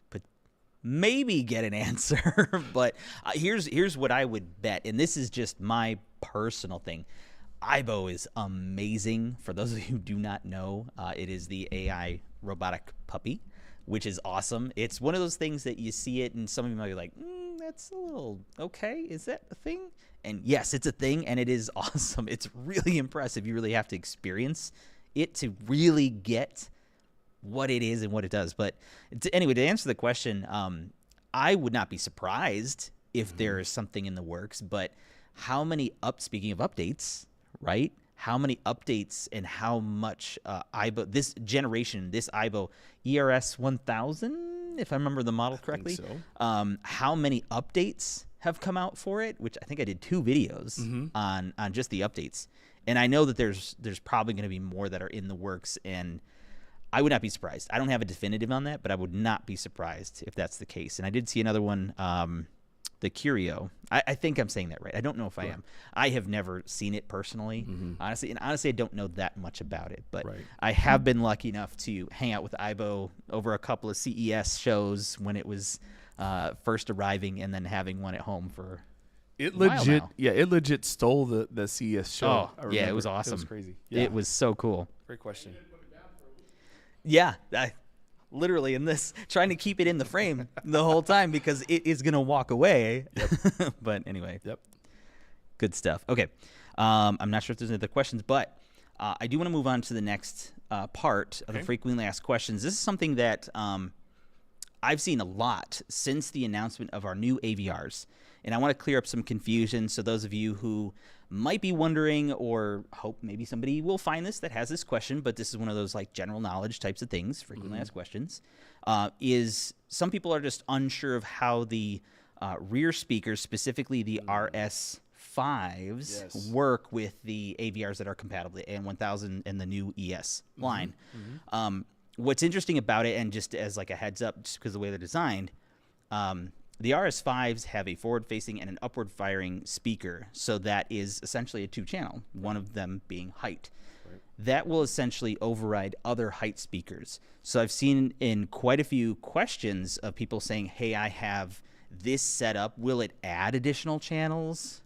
maybe get an answer. But here's what I would bet, and this is just my personal thing. Ibo is amazing. For those of you who do not know, it is the AI robotic puppy, which is awesome. It's one of those things that you see it, and some of you might be like, that's a little okay. Is that a thing? And yes, it's a thing, and it is awesome. It's really impressive. You really have to experience it to really get what it is and what it does. But anyway, to answer the question, I would not be surprised if there is something in the works. But how many speaking of updates, right? How many updates and how much Ibo this generation, this Ibo ERS 1000, if I remember the model correctly. I think so. How many updates have come out for it? Which I think I did 2 videos on just the updates, and I know that there's probably going to be more that are in the works, and I would not be surprised. I don't have a definitive on that, but I would not be surprised if that's the case. And I did see another one. The Curio. I think I'm saying that right. I don't know if I am. I have never seen it personally, honestly. And honestly, I don't know that much about it. But I have been lucky enough to hang out with Ibo over a couple of CES shows when it was first arriving, and then having one at home for a while now. Yeah, it legit stole the CES show. Oh, yeah, it was awesome. It was crazy. Yeah. It was so cool. Great question. Yeah, literally in this, trying to keep it in the frame the whole time because it is going to walk away. Yep. But anyway. Yep. Good stuff. Okay. I'm not sure if there's any other questions, but I do want to move on to the next part of the frequently asked questions. This is something that I've seen a lot since the announcement of our new AVRs. And I want to clear up some confusion. So those of you who might be wondering, or hope maybe somebody will find this that has this question, but this is one of those like general knowledge types of things, frequently asked questions, is some people are just unsure of how the rear speakers, specifically the RS5s, work with the AVRs that are compatible, the AN1000 and the new ES line. What's interesting about it, and just as like a heads up, just because of the way they're designed, the RS5s have a forward-facing and an upward-firing speaker, so that is essentially a 2-channel, one of them being height. Right. That will essentially override other height speakers. So I've seen in quite a few questions of people saying, hey, I have this setup. Will it add additional channels?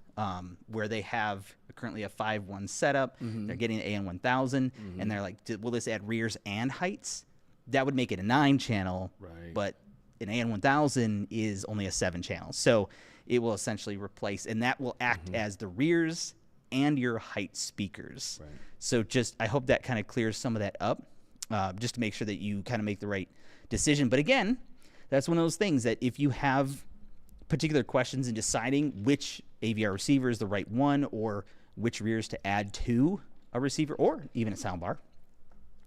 Where they have currently a 5.1 setup, they're getting an AN1000, and they're like, will this add rears and heights? That would make it a 9-channel, Right. but an AN1000 is only a 7-channel. So it will essentially replace, and that will act as the rears and your height speakers. Right. So I hope that kind of clears some of that up, just to make sure that you kind of make the right decision. But again, that's one of those things that if you have particular questions in deciding which AVR receiver is the right one, or which rears to add to a receiver, or even a soundbar,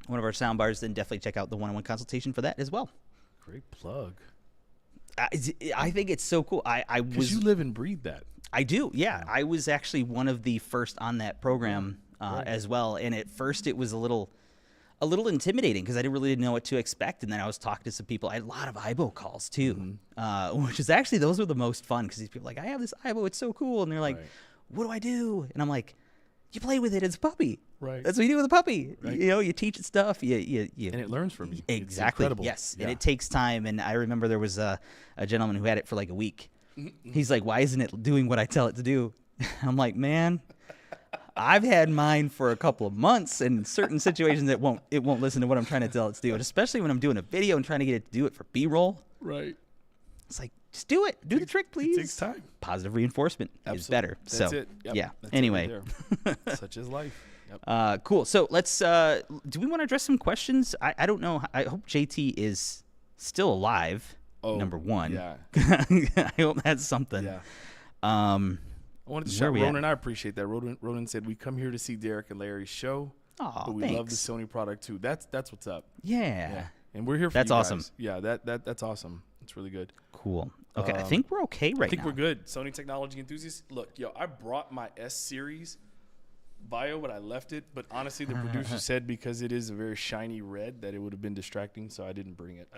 one of our soundbars, then definitely check out the one-on-one consultation for that as well. Great plug. I think it's so cool. Because you live and breathe that. I do, yeah. I was actually one of the first on that program as well, and at first it was a little intimidating because I didn't know what to expect, and then I was talking to some people. I had a lot of IBO calls too, which is actually, those were the most fun because these people are like, I have this IBO, it's so cool, and they're like, what do I do? And I'm like, you play with it as a puppy. Right. That's what you do with a puppy. Right. You know, you teach it stuff. You and it learns from you. Exactly. It's incredible. Yes. Yeah. And it takes time. And I remember there was a gentleman who had it for like a week. He's like, why isn't it doing what I tell it to do? I'm like, man, I've had mine for a couple of months, and in certain situations it won't listen to what I'm trying to tell it to do. And especially when I'm doing a video and trying to get it to do it for B-roll. Right. It's like, just do it. Do the trick, please. It takes time. Positive reinforcement is better. That's so, it. Yep. yeah. That's Anyway. it right there. Such is life. Yep. Cool. So let's, do we want to address some questions? I don't know. I hope JT is still alive. Number one. Yeah. I hope that's something. Yeah. I wanted to shout Ronan. I appreciate that. Ronan said, we come here to see Derek and Larry's show, but we love the Sony product too. That's what's up. Yeah. And we're here for That's you guys. awesome. Yeah, that's awesome. It's really good. Cool. Okay, I think we're okay right now. I think we're good. Sony technology enthusiasts. Look, I brought my S series bio, but I left it. But honestly, the producer said because it is a very shiny red that it would have been distracting, so I didn't bring it.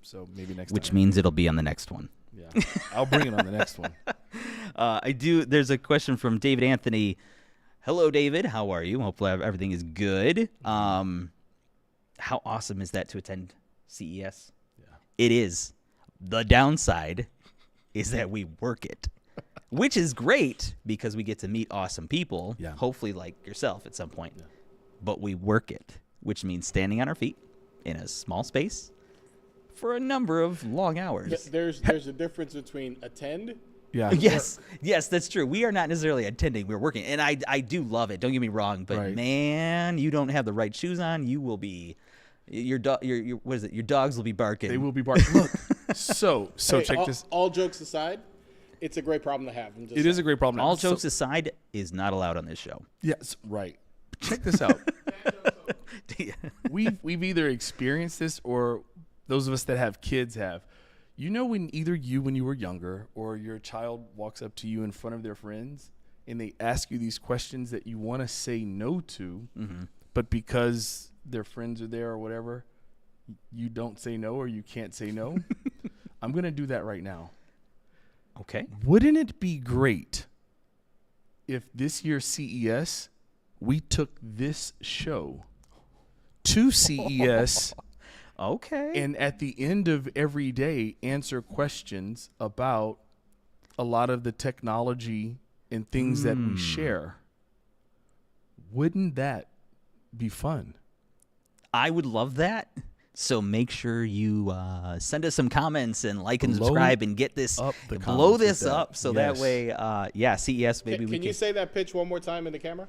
So maybe next time. Which means it'll be on the next one. Yeah, I'll bring it on the next one. There's a question from David Anthony. Hello, David. How are you? Hopefully everything is good. How awesome is that to attend CES? Yeah. It is. The downside is that we work it, which is great because we get to meet awesome people, hopefully like yourself at some point. Yeah. But we work it, which means standing on our feet in a small space for a number of long hours. There's a difference between attend. Yeah. Yes, that's true. We are not necessarily attending; we're working, and I do love it. Don't get me wrong, but man, you don't have the right shoes on, you will be your what is it? Your dogs will be barking. They will be barking. Look, so hey, check this. All jokes aside, it's a great problem to have. It is a great problem. All jokes aside, is not allowed on this show. Yes, right. Check this out. We've either experienced this, or those of us that have kids have. You know, when either when you were younger, or your child walks up to you in front of their friends and they ask you these questions that you want to say no to, but because their friends are there or whatever, you don't say no, or you can't say no. I'm going to do that right now. Okay. Wouldn't it be great if this year's CES, we took this show to CES okay, and at the end of every day answer questions about a lot of the technology and things that we share? Wouldn't that be fun? I would love that. So make sure you send us some comments and like and subscribe and get this, blow this up. So that way, CES, maybe we can. Can you say that pitch one more time in the camera?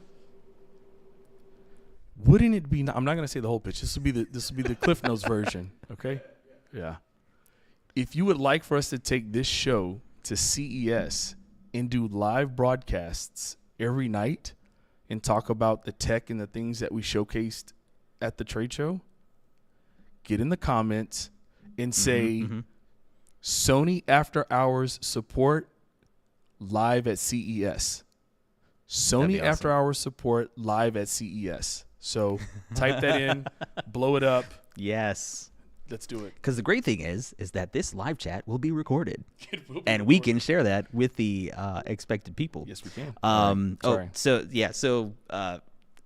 Wouldn't it be? I'm not going to say the whole pitch. This will be the Cliff Notes version. Okay. Yeah. If you would like for us to take this show to CES and do live broadcasts every night and talk about the tech and the things that we showcased at the trade show, get in the comments and say Sony After Hours support live at CES. Sony awesome. After Hours support live at CES. So type that in, blow it up. Yes. Let's do it. Because the great thing is that this live chat will be recorded, It will be and we recorded. can share that with the expected people. Yes, we can. Oh, so yeah, so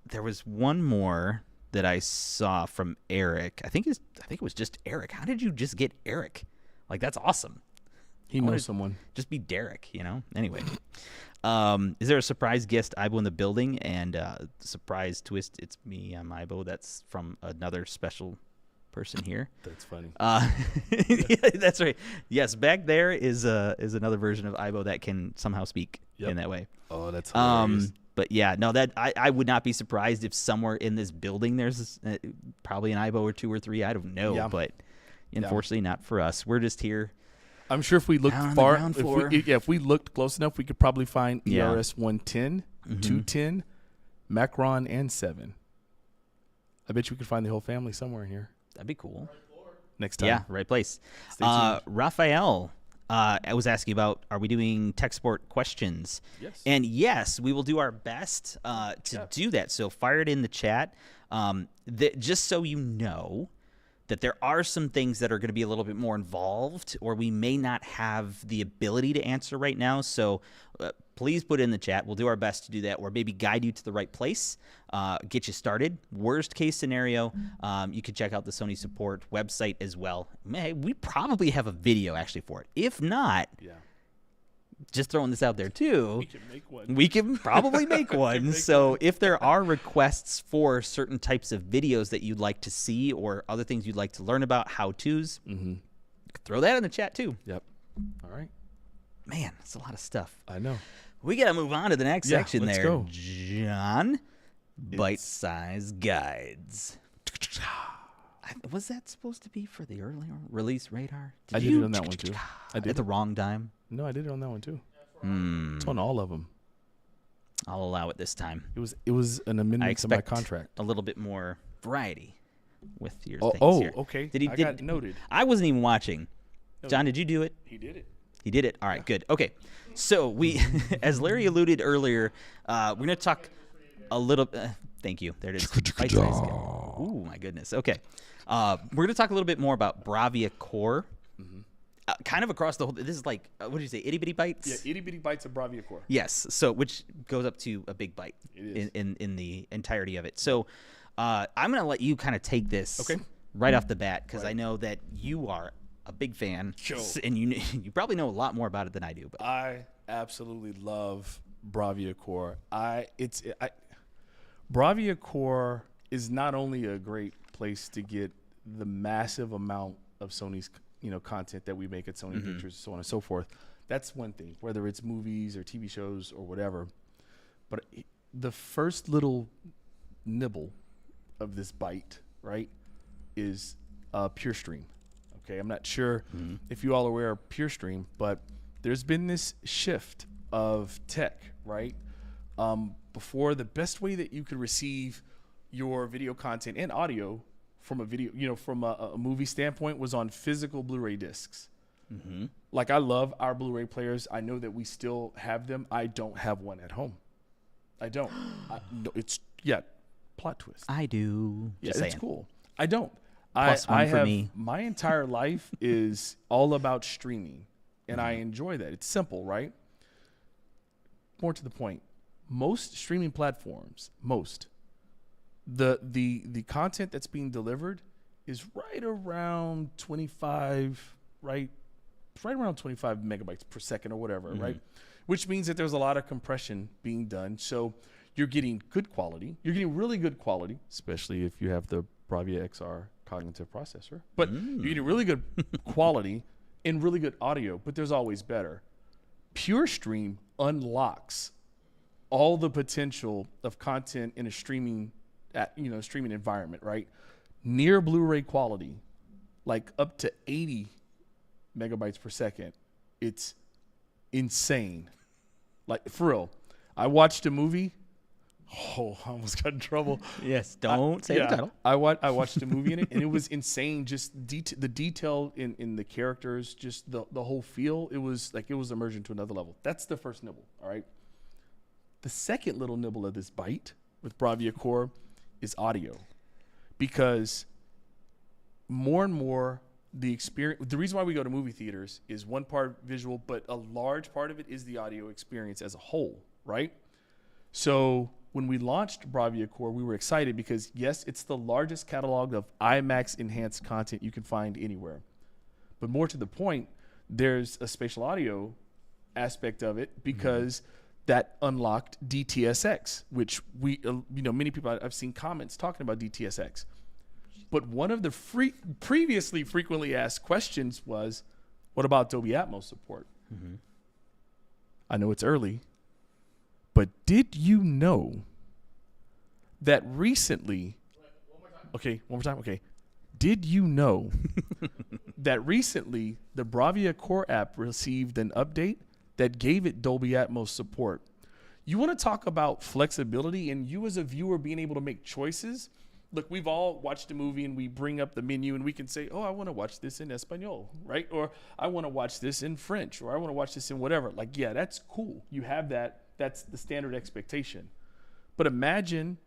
there was one more that I saw from Eric. I think it was just Eric. How did you just get Eric? Like, that's awesome. He knows someone. Just be Derek, you know. Anyway, is there a surprise guest Ibo in the building? And surprise twist, it's me. I'm Ibo. That's from another special person here. That's funny. Yeah, that's right. Yes, back there is another version of Ibo that can somehow speak in that way. Oh, that's hilarious. But yeah, no, that I would not be surprised if somewhere in this building there's probably an Ibo or 2 or 3. I don't know, but unfortunately not for us. We're just here. I'm sure if we looked Down on the far, ground floor. if we looked close enough, we could probably find Yeah. ERS 110, 210, Macron, and 7. I bet you we could find the whole family somewhere in here That'd be cool. next time. Yeah, right place. Stay tuned. Raphael, I was asking about, are we doing tech support questions? Yes. And yes, we will do our best to do that. So fire it in the chat. Just so you know that there are some things that are going to be a little bit more involved, or we may not have the ability to answer right now. So please put it in the chat. We'll do our best to do that, or maybe guide you to the right place, get you started. Worst case scenario, you can check out the Sony support website as well. We probably have a video actually for it. If not, just throwing this out there too, We can make one. we can probably make one. So if there are requests for certain types of videos that you'd like to see, or other things you'd like to learn about, how-tos, throw that in the chat too. Yep. All right. Man, that's a lot of stuff. I know. We got to move on to the next Yeah, section let's there. go. John, bite-sized guides. Was that supposed to be for the earlier release radar? I did it on that one too. I did At the wrong time? No, I did it on that one too. It's on all of them. I'll allow it this time. It was an I amendment to my expect contract. a little bit more variety with your Oh, things here. okay. Did he? I did, got noted. I wasn't even watching. John, did you do it? He did it. He did it. All right, good. Okay, so we, as Larry alluded earlier, we're going to talk a little. Thank you. There it is. Bite-sized guide. Ooh, my goodness. Okay, we're going to talk a little bit more about Bravia Core. Kind of across the whole. This is like, what did you say? Itty bitty bites. Yeah, itty bitty bites of Bravia Core. Yes. So which goes up to a big bite It is. in the entirety of it. So I'm going to let you kind of take this Okay. right off the bat, because I know that you are a big fan, Sure. and you probably know a lot more about it than I do. But I absolutely love Bravia Core. Bravia Core is not only a great place to get the massive amount of Sony's content that we make at Sony Pictures, so on and so forth. That's one thing, whether it's movies or TV shows or whatever. But the first little nibble of this bite, right, is Pure Stream. Okay, I'm not sure if you all are aware of Pure Stream, but there's been this shift of tech, right? Before, the best way that you could receive your video content and audio from a video, from a movie standpoint, was on physical Blu-ray discs. Like, I love our Blu-ray players. I know that we still have them. I don't have one at home. I don't. No, plot twist. I do. Yeah, Just it's saying. cool. I don't. Plus one I for have, me. My entire life is all about streaming, and I enjoy that. It's simple, right? More to the point, most streaming platforms, the content that's being delivered is right around 25, right? It's right around 25 megabytes per second or whatever, right? Which means that there's a lot of compression being done. So you're getting good quality. You're getting really good quality, especially if you have the Bravia XR cognitive processor. But you're getting really good quality and really good audio, but there's always better. Pure Stream unlocks all the potential of content in a streaming environment, right? Near Blu-ray quality, like up to 80 megabytes per second. It's insane. Like, for real. I watched a movie. Oh, I almost got in trouble. Yes, don't say the title. I watched a movie in it, and it was insane. Just the detail in the characters, just the whole feel. It was immersion to another level. That's the first nibble, all right? The second little nibble of this bite with Bravia Core is audio. Because more and more the experience. The reason why we go to movie theaters is one part visual, but a large part of it is the audio experience as a whole, right? So when we launched Bravia Core, we were excited because, yes, it's the largest catalog of IMAX enhanced content you can find anywhere. But more to the point, there's a spatial audio aspect of it because that unlocked DTSX, which many people, I've seen comments talking about DTSX. But one of the previously frequently asked questions was, what about Dolby Atmos support? Mm-hmm. I know it's early, but did you know that recently... Okay, one more time. Okay. Did you know that recently the Bravia Core app received an update that gave it Dolby Atmos support? You want to talk about flexibility and you as a viewer being able to make choices? Look, we've all watched a movie and we bring up the menu and we can say, oh, I want to watch this in Espanol, right? Or I want to watch this in French, or I want to watch this in whatever. Like, yeah, that's cool. You have that. That's the standard expectation. But imagine,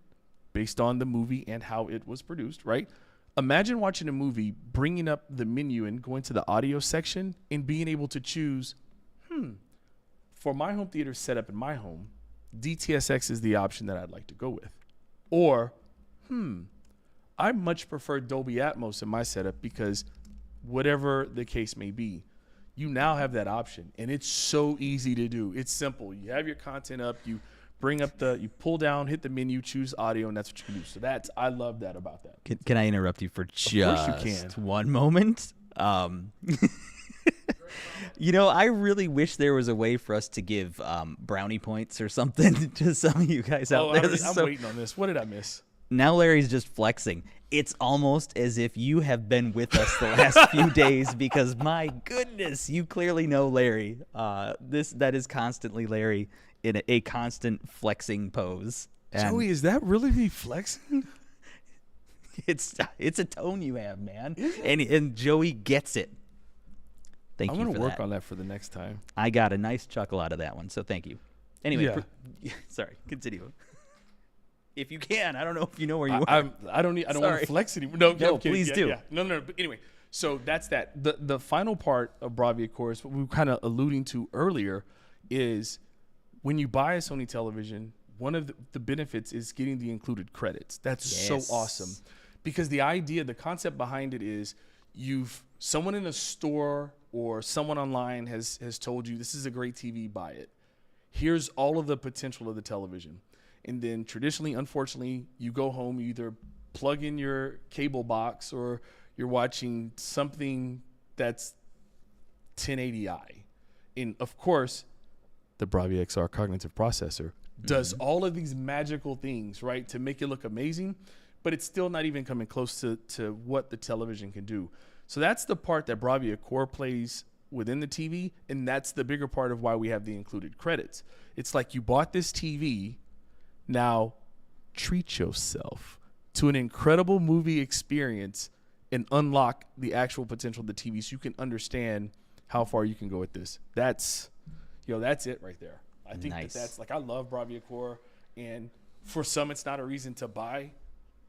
based on the movie and how it was produced, right? Imagine watching a movie, bringing up the menu and going to the audio section and being able to choose, for my home theater setup in my home, DTSX is the option that I'd like to go with. Or, I much prefer Dolby Atmos in my setup because whatever the case may be, you now have that option. And it's so easy to do. It's simple. You have your content up, you bring up you pull down, hit the menu, choose audio, and that's what you can do. So I love that about that. Can I interrupt you for just one moment? I really wish there was a way for us to give brownie points or something to some of you guys out there. I'm waiting on this. What did I miss? Now Larry's just flexing. It's almost as if you have been with us the last few days because, my goodness, you clearly know Larry. That is constantly Larry in a constant flexing pose. And Joey, is that really me flexing? It's a tone you have, man. And Joey gets it. Thank you for that. I'm going to work on that for the next time. I got a nice chuckle out of that one, so thank you. Anyway, sorry, continue. If you can, I don't know if you know where you are. I don't want to flex anymore. No, please do. Yeah. No. But anyway, so that's that. The final part of Bravia Core, what we were kind of alluding to earlier, is when you buy a Sony television, one of the benefits is getting the included credits. That's so awesome. Because the concept behind it is someone in a store or someone online has told you this is a great TV, buy it. Here's all of the potential of the television. And then traditionally, unfortunately, you go home, you either plug in your cable box or you're watching something that's 1080i. And of course, the Bravia XR cognitive processor does all of these magical things, right, to make it look amazing, but it's still not even coming close to what the television can do. So that's the part that Bravia Core plays within the TV, and that's the bigger part of why we have the included credits. It's like you bought this TV, now treat yourself to an incredible movie experience and unlock the actual potential of the TV so you can understand how far you can go with this. That's it right there. I think that's like, I love Bravia Core, and for some it's not a reason to buy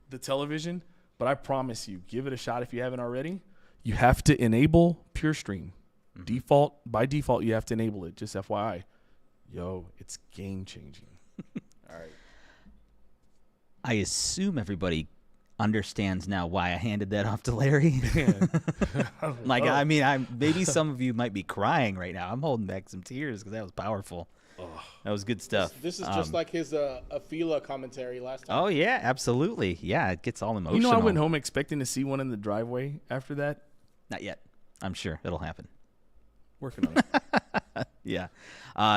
the television, but I promise you, give it a shot if you haven't already. You have to enable Pure Stream. By default, you have to enable it, just FYI. It's game changing. All right. I assume everybody understands now why I handed that off to Larry. Maybe some of you might be crying right now. I'm holding back some tears because that was powerful. That was good stuff. This is just like his Afila commentary last time. Oh, yeah, absolutely. Yeah, it gets all emotional. I went home expecting to see one in the driveway after that. Not yet. I'm sure it'll happen. Working on it. Yeah.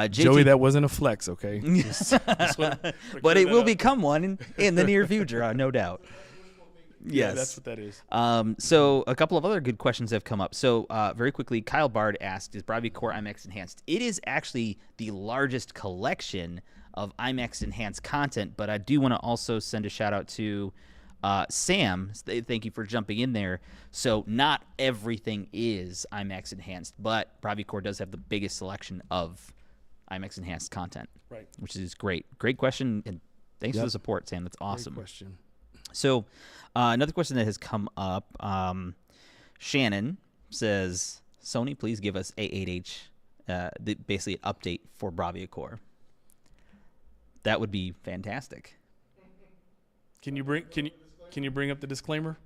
Joey, that wasn't a flex, okay? But it will become one in the near future, no doubt. Yes. Yeah, that's what that is. So a couple of other good questions have come up. So very quickly, Kyle Bard asked, is Bravia Core IMAX Enhanced? It is actually the largest collection of IMAX Enhanced content, but I do want to also send a shout-out to Sam. Thank you for jumping in there. So not everything is IMAX Enhanced, but Bravia Core does have the biggest selection of IMAX Enhanced content, right? Which is great. Great question, and thanks for the support, Sam. That's awesome. Great question. So another question that has come up, Shannon says, Sony, please give us A8H, basically an update for Bravia Core. That would be fantastic. Can you bring up the disclaimer?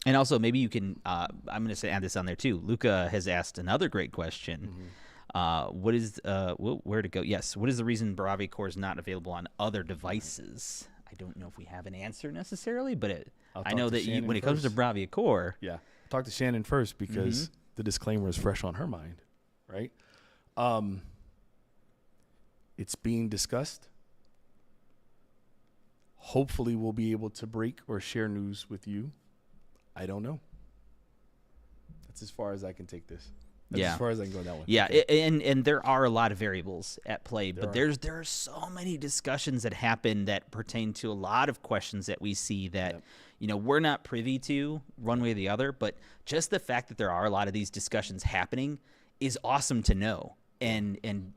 And also, maybe you can. I'm going to add this on there too. Luca has asked another great question. What is where to go? Yes. What is the reason Bravia Core is not available on other devices? I don't know if we have an answer necessarily, but I know that when it comes to Bravia Core, talk to Shannon first because the disclaimer is fresh on her mind, right? It's being discussed. Hopefully, we'll be able to break or share news with you. I don't know. That's as far as I can take this. That's as far as I can go that one. Yeah, and there are a lot of variables at play, but there are so many discussions that happen that pertain to a lot of questions that we see that we're not privy to one way or the other. But just the fact that there are a lot of these discussions happening is awesome to know. And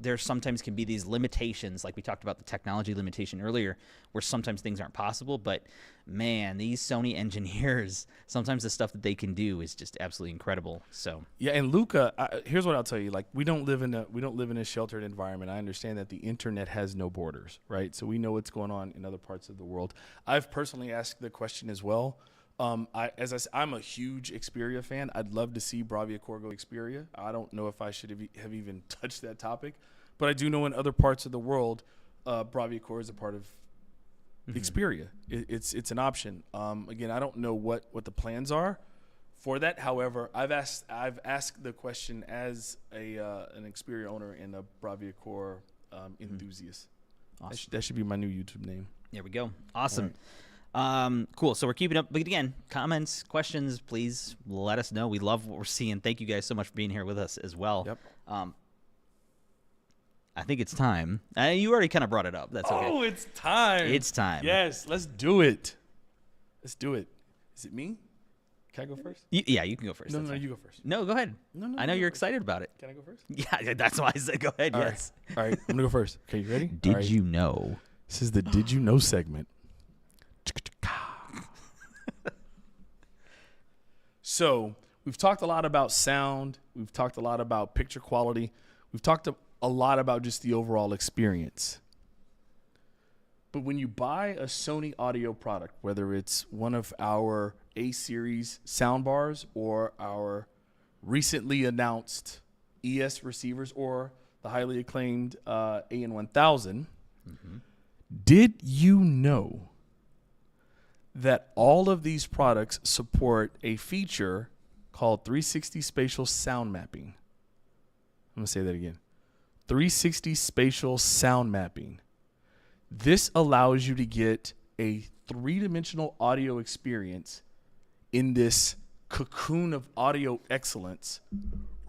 there sometimes can be these limitations, like we talked about the technology limitation earlier, where sometimes things aren't possible. But man, these Sony engineers, sometimes the stuff that they can do is just absolutely incredible. So yeah, and Luca, here's what I'll tell you: like we don't live in a sheltered environment. I understand that the internet has no borders, right? So we know what's going on in other parts of the world. I've personally asked the question as well. I'm a huge Xperia fan. I'd love to see Bravia Core go Xperia. I don't know if I should have even touched that topic, but I do know in other parts of the world, Bravia Core is a part of Xperia. It's an option. Again, I don't know what the plans are for that. However, I've asked the question as an Xperia owner and a Bravia Core enthusiast. Awesome. That should be my new YouTube name. There we go. Awesome. Cool. So we're keeping up. But again, comments, questions, please let us know. We love what we're seeing. Thank you guys so much for being here with us as well. Yep. I think it's time. You already kind of brought it up. That's okay. Oh, it's time. It's time. Yes, let's do it. Let's do it. Is it me? Can I go first? Yeah, you can go first. No, you go first. No, go ahead. No, I know you're excited about it. Can I go first? Yeah, that's why I said go ahead. All yes. Right. All right, I'm going to go first. Okay, you ready? Did you know? This is the Did You Know segment. So we've talked a lot about sound. We've talked a lot about picture quality. We've talked a lot about just the overall experience. But when you buy a Sony audio product, whether it's one of our A-series soundbars or our recently announced ES receivers or the highly acclaimed AN1000, did you know that all of these products support a feature called 360 Spatial Sound Mapping? I'm going to say that again. 360 Spatial Sound Mapping. This allows you to get a three-dimensional audio experience in this cocoon of audio excellence,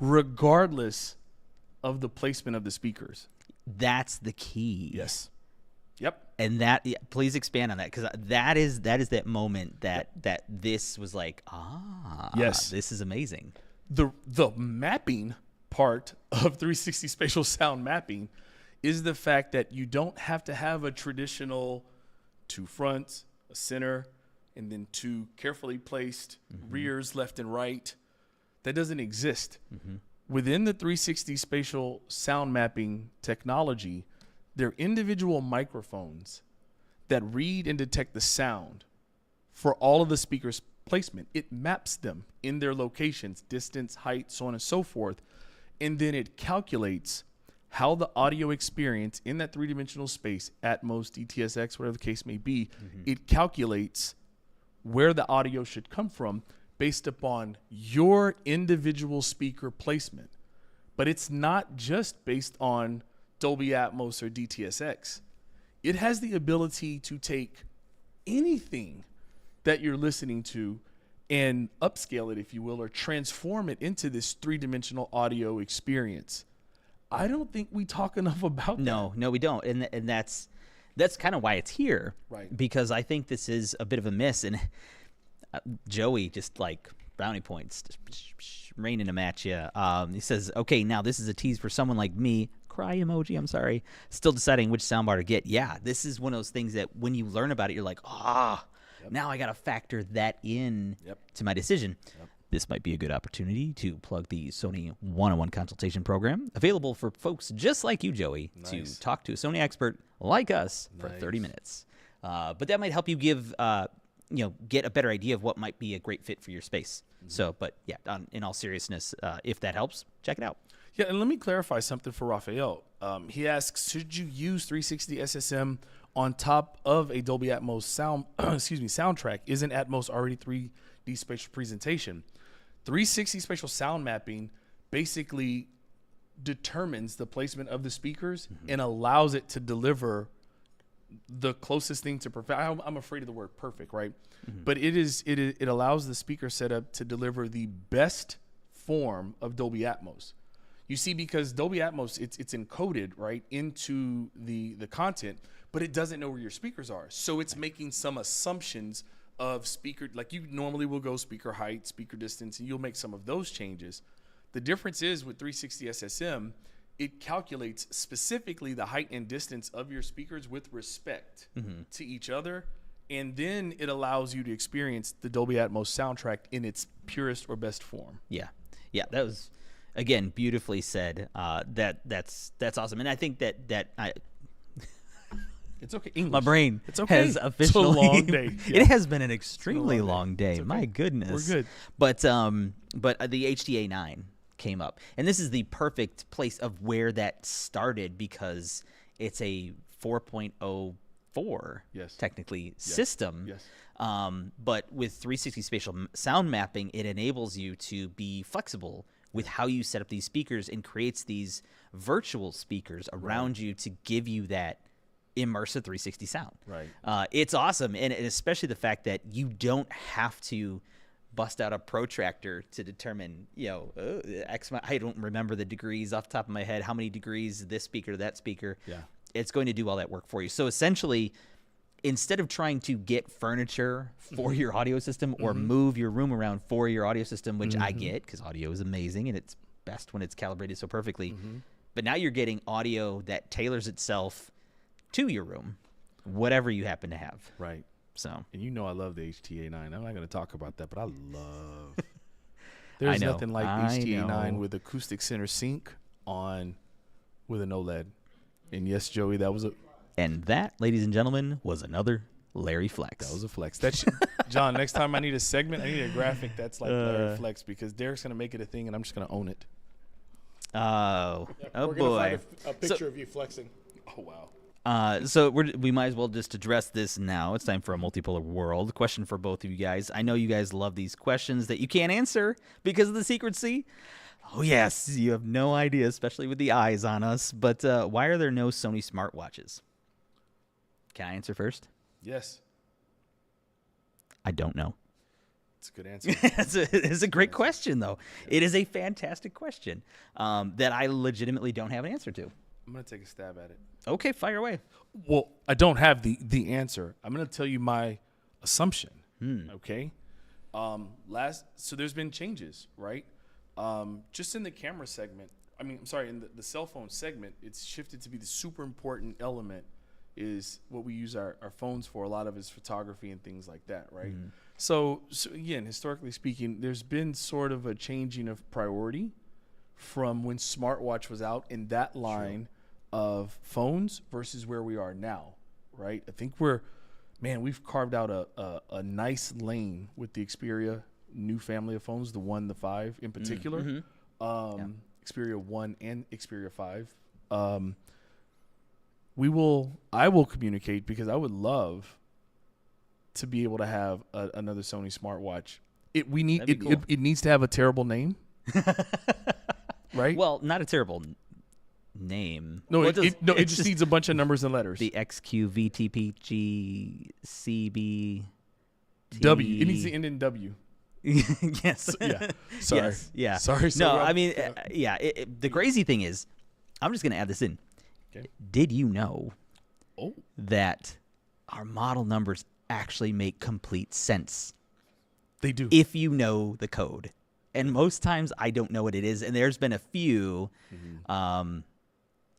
regardless of the placement of the speakers. That's the key. Yes. Yep. And please expand on that, because that is that moment that this was like, yes, this is amazing. The mapping part of 360 Spatial Sound Mapping is the fact that you don't have to have a traditional two fronts, a center, and then two carefully placed rears left and right. That doesn't exist. Within the 360 Spatial Sound Mapping technology, there are individual microphones that read and detect the sound for all of the speakers' placement. It maps them in their locations, distance, height, so on and so forth, and then it calculates how the audio experience in that three-dimensional space, Atmos, DTSX, whatever the case may be, it calculates where the audio should come from based upon your individual speaker placement. But it's not just based on Dolby Atmos or DTSX. It has the ability to take anything that you're listening to and upscale it, if you will, or transform it into this three-dimensional audio experience. I don't think we talk enough about that. No, we don't. And that's kind of why it's here. Right. Because I think this is a bit of a miss. And Joey, just like brownie points, just raining them at you. He says, okay, now this is a tease for someone like me, cry emoji. I'm sorry. Still deciding which soundbar to get. Yeah, this is one of those things that when you learn about it, you're like, now I got to factor that in to my decision. This might be a good opportunity to plug the Sony one-on-one consultation program, available for folks just like you, Joey, to talk to a Sony expert like us for 30 minutes. But that might help you get a better idea of what might be a great fit for your space. So, but yeah, in all seriousness, if that helps, check it out. Yeah, and let me clarify something for Raphael. He asks, should you use 360 SSM on top of a Dolby Atmos soundtrack? Isn't Atmos already 3D spatial presentation? 360 spatial sound mapping basically determines the placement of the speakers and allows it to deliver the closest thing to perfect. I'm afraid of the word perfect, right? But it allows the speaker setup to deliver the best form of Dolby Atmos. You see, because Dolby Atmos, it's encoded right into the content, but it doesn't know where your speakers are. So it's making some assumptions of speaker, like you normally will go speaker height, speaker distance, and you'll make some of those changes. The difference is with 360 SSM, it calculates specifically the height and distance of your speakers with respect to each other. And then it allows you to experience the Dolby Atmos soundtrack in its purest or best form. Yeah. That was, again, beautifully said. That's awesome. And I think that it's okay. English. My brain has officially. It's a long day. It has been an extremely long day. Okay. My goodness. We're good. But the HDA9 came up, and this is the perfect place of where that started because it's a 4.04 technically system. Yes. But with 360 spatial sound mapping, it enables you to be flexible with how you set up these speakers and creates these virtual speakers around you to give you that immersive 360 sound. Right. It's awesome, and especially the fact that you don't have to bust out a protractor to determine, I don't remember the degrees off the top of my head, how many degrees this speaker, that speaker. Yeah. It's going to do all that work for you. So essentially, instead of trying to get furniture for your audio system or move your room around for your audio system, which I get because audio is amazing and it's best when it's calibrated so perfectly, but now you're getting audio that tailors itself to your room, whatever you happen to have. Right. So, and I love the HTA9. I'm not going to talk about that, but I love. There's nothing like HTA9 with acoustic center sync with an OLED. And yes, Joey, that was And that, ladies and gentlemen, was another Larry Flex. That was a flex. John, next time I need a segment, I need a graphic that's like Larry Flex because Derek's going to make it a thing and I'm just going to own it. Oh, we're boy. Find a picture of you flexing. Oh, wow. So we might as well just address this now. It's time for a multipolar world. Question for both of you guys. I know you guys love these questions that you can't answer because of the secrecy. Oh, yes. You have no idea, especially with the eyes on us. But why are there no Sony smartwatches? Can I answer first? Yes. I don't know. It's a good answer. It's a great question, though. It is a fantastic question that I legitimately don't have an answer to. I'm going to take a stab at it. Okay, fire away. Well, I don't have the answer. I'm going to tell you my assumption. Okay. So there's been changes, right? Just in the camera segment. In the cell phone segment, it's shifted to be the super important element is what we use our phones for. A lot of is photography and things like that, right? So again, historically speaking, there's been sort of a changing of priority from when smartwatch was out in that line of phones versus where we are now, right? I think we've carved out a nice lane with the Xperia new family of phones, the 1, the 5 in particular, Xperia 1 and Xperia 5. I will communicate because I would love to be able to have another Sony smartwatch. It needs to have a terrible name, right? Well, not a terrible name. No, it just needs a bunch of numbers and letters. The XQVTPGCB. W. It needs to end in W. Yes. Yeah. Sorry. Yes. Yeah. Sorry. No, the crazy thing is, I'm just going to add this in. Okay. Did you know that our model numbers actually make complete sense? They do. If you know the code. And most times I don't know what it is. And there's been a few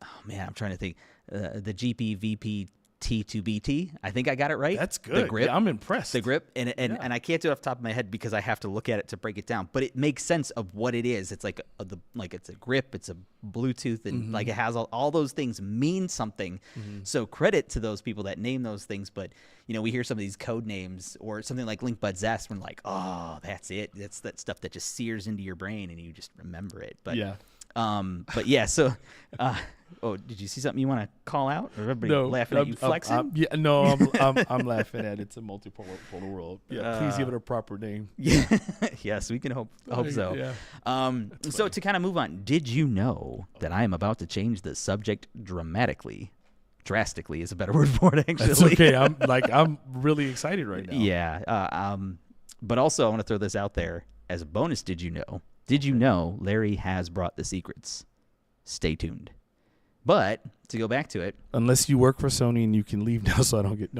oh man, I'm trying to think. The GP T2BT. I think I got it right. That's good. The grip. Yeah, I'm impressed. The grip, and I can't do it off the top of my head because I have to look at it to break it down. But it makes sense of what it is. It's like it's a grip, it's a Bluetooth, and like it has all those things mean something. So credit to those people that name those things. But we hear some of these code names or something like LinkBuds S. We're like, oh, that's it. That's that stuff that just sears into your brain and you just remember it. But yeah. But yeah, so. Oh, did you see something you want to call out? Or everybody laughing at you flexing? I'm laughing at it. It's a multipolar world. Yeah, please give it a proper name. Yeah, yes, we can hope so. Yeah. So to kind of move on, did you know that I am about to change the subject drastically is a better word for it, actually. That's okay. I'm really excited right now. Yeah. But also I want to throw this out there as a bonus. Did you know Larry has brought the secrets? Stay tuned. But to go back to it, unless you work for Sony and you can leave now, so I don't get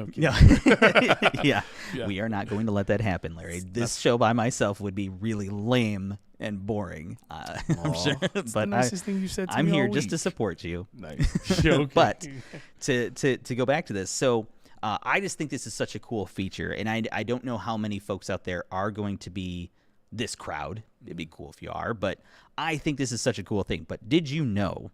yeah. We are not going to let that happen, Larry. This show by myself would be really lame and boring. I'm sure, that's but the nicest thing you said to I'm me here all just week. to support you. Nice. Okay. But to go back to this, so I just think this is such a cool feature, and I don't know how many folks out there are going to be this crowd. It'd be cool if you are, but I think this is such a cool thing. But did you know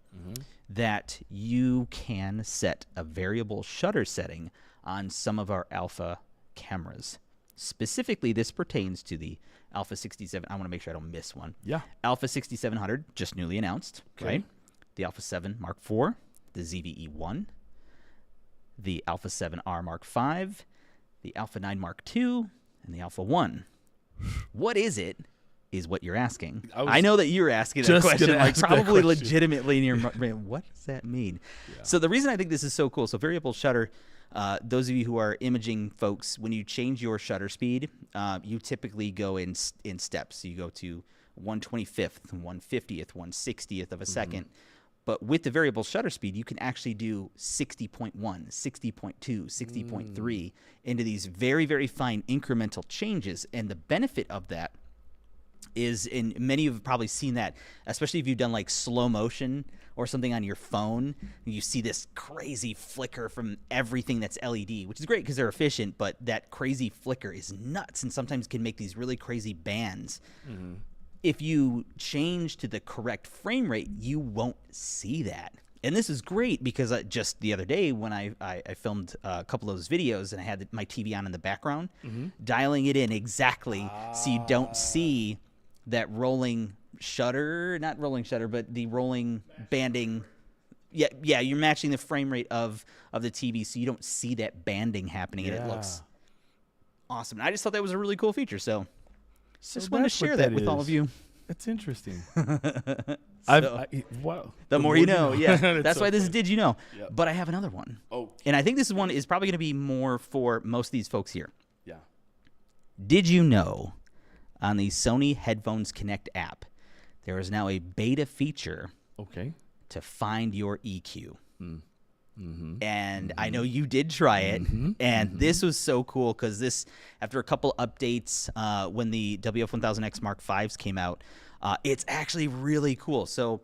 that you can set a variable shutter setting on some of our alpha cameras? Specifically, this pertains to the Alpha 67. I want to make sure I don't miss one. Yeah. Alpha 6700, just newly announced. Okay. Right? The Alpha 7 Mark IV, the ZVE1, the Alpha 7R Mark V, the Alpha 9 Mark II, and the Alpha 1. What is it? Is what you're asking. I know that you're asking that question, like probably legitimately in your brain. What does that mean? Yeah. So the reason I think this is so cool, so variable shutter, those of you who are imaging folks, when you change your shutter speed, you typically go in steps. So you go to 1/25th, 1/50th, 1/60th of a second. But with the variable shutter speed, you can actually do 60.1, 60.2, 60.3 into these very, very fine incremental changes. And the benefit of that is, and many of you have probably seen that, especially if you've done like slow motion or something on your phone, you see this crazy flicker from everything that's LED, which is great because they're efficient, but that crazy flicker is nuts and sometimes can make these really crazy bands. If you change to the correct frame rate, you won't see that. And this is great because just the other day when I filmed a couple of those videos and I had my TV on in the background, dialing it in exactly so you don't see that rolling shutter, not rolling shutter, but the rolling banding. Yeah, you're matching the frame rate of the TV so you don't see that banding happening and it looks awesome. And I just thought that was a really cool feature, so just wanted to share that with all of you. That's interesting. Wow. The more you know. Yeah. That's why this is Did You Know? Yep. But I have another one. Oh. And I think this one is probably going to be more for most of these folks here. Yeah. Did you know on the Sony Headphones Connect app, there is now a beta feature to find your EQ? And I know you did try it, and this was so cool because this, after a couple updates, when the WF-1000X Mark Vs came out, it's actually really cool. So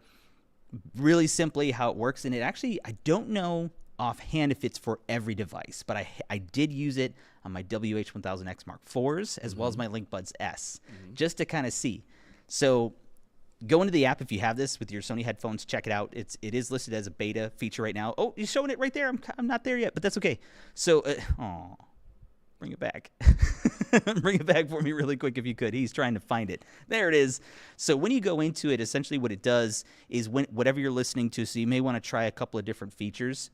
really simply how it works, and it actually, I don't know offhand if it's for every device, but I did use it on my WH-1000X Mark IVs as well as my LinkBuds S, just to kind of see. So go into the app if you have this with your Sony headphones. Check it out. It is listed as a beta feature right now. Oh, you're showing it right there. I'm not there yet, but that's okay. So, bring it back. Bring it back for me really quick if you could. He's trying to find it. There it is. So when you go into it, essentially what it does is whatever you're listening to, so you may want to try a couple of different features.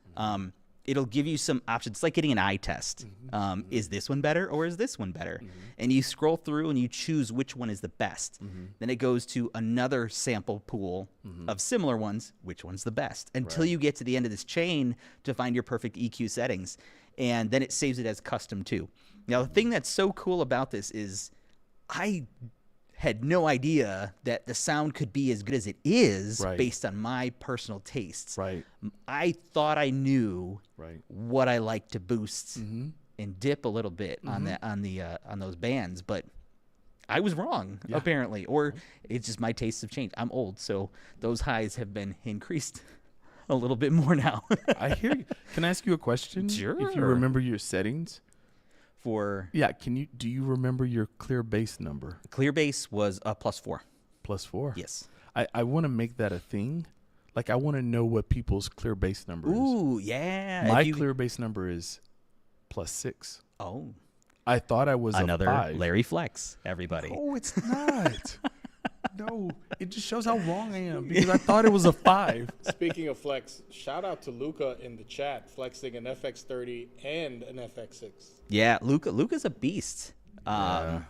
It'll give you some options. It's like getting an eye test. Is this one better or is this one better? And you scroll through and you choose which one is the best. Then it goes to another sample pool of similar ones. Which one's the best? Until you get to the end of this chain to find your perfect EQ settings. And then it saves it as custom too. Now, the thing that's so cool about this is I had no idea that the sound could be as good as it is based on my personal tastes. I thought I knew what I like to boost and dip a little bit on those bands, but I was wrong apparently, or it's just my tastes have changed. I'm old, so those highs have been increased a little bit more now. I hear you. Can I ask you a question? Sure. If you remember your settings. Yeah, Do you remember your clear bass number? clear bass was a +4. +4. Yes. I want to make that a thing. Like, I want to know what people's clear bass number is. Ooh, yeah. My clear bass number is +6. Oh, I thought I was another a 5. Larry Flex, everybody. No, it's not. No, it just shows how wrong I am because I thought it was a 5. Speaking of flex, shout out to Luca in the chat flexing an FX30 and an FX6. Yeah, Luca's a beast. Shout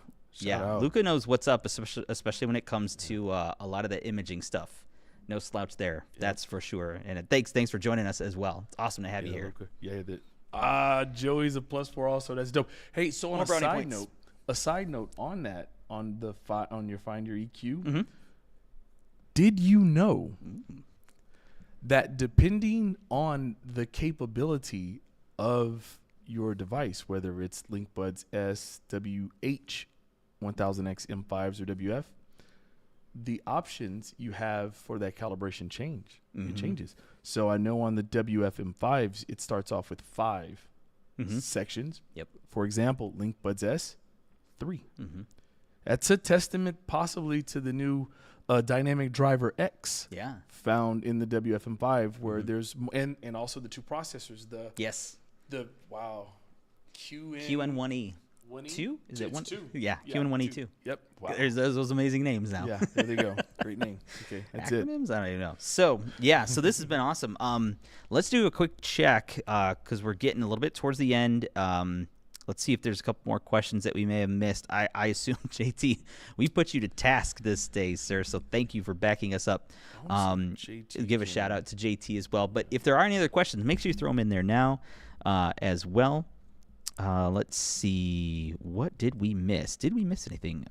out. Luca knows what's up, especially when it comes to a lot of the imaging stuff. No slouch there, that's for sure. And thanks for joining us as well. It's awesome to have you here. Luca. Yeah, Joey's a +4 also. That's dope. Hey, so on a side note on that, on your Find Your EQ, did you know that depending on the capability of your device, whether it's LinkBuds S, WH, 1000X M5s or WF, the options you have for that calibration change. It changes. So I know on the WF M5s, it starts off with 5 sections. Yep. For example, LinkBuds S, 3. That's a testament possibly to the new Dynamic Driver X found in the WFM5 where there's and also the 2 processors, the QN1E. 2? Is it 1? 2. Yeah, QN1E2. Yep. Wow. There's those amazing names now. Yeah, there they go. Great name. Okay, that's Acronyms? I don't even know. So this has been awesome. Let's do a quick check because we're getting a little bit towards the end. Let's see if there's a couple more questions that we may have missed. I assume, JT, we put you to task this day, sir, so thank you for backing us up. Give a shout out to JT as well. But if there are any other questions, make sure you throw them in there now as well. Let's see. What did we miss? Did we miss anything?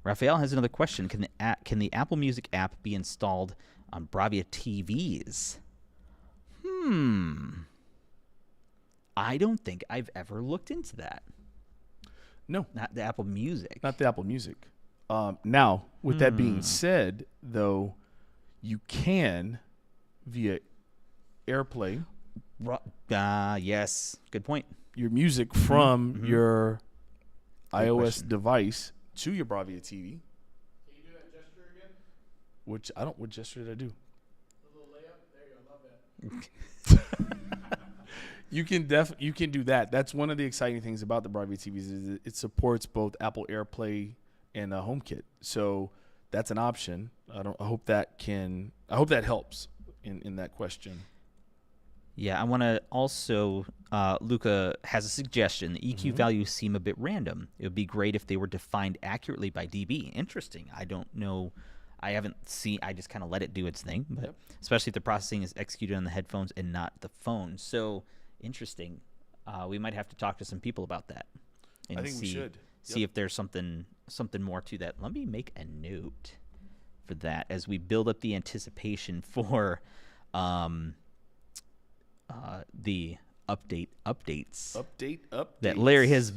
Raphael has another question. Can the Apple Music app be installed on Bravia TVs? I don't think I've ever looked into that. No. Not the Apple Music. Not the Apple Music. Now, with that being said, though, you can via AirPlay. Yes. Good point. Your music from your iOS device to your Bravia TV. Can you do that gesture again? What gesture did I do? The little layup? There you go. I love that. You can do that. That's one of the exciting things about the Bravia TVs is it supports both Apple AirPlay and HomeKit. So that's an option. I hope that helps in that question. Yeah, I want to also, Luca has a suggestion. The EQ values seem a bit random. It would be great if they were defined accurately by dB. Interesting. I don't know. I haven't seen, I just kind of let it do its thing, but especially if the processing is executed on the headphones and not the phone. So interesting. We might have to talk to some people about that. And I think we should. See if there's something more to that. Let me make a note for that as we build up the anticipation for the updates that Larry has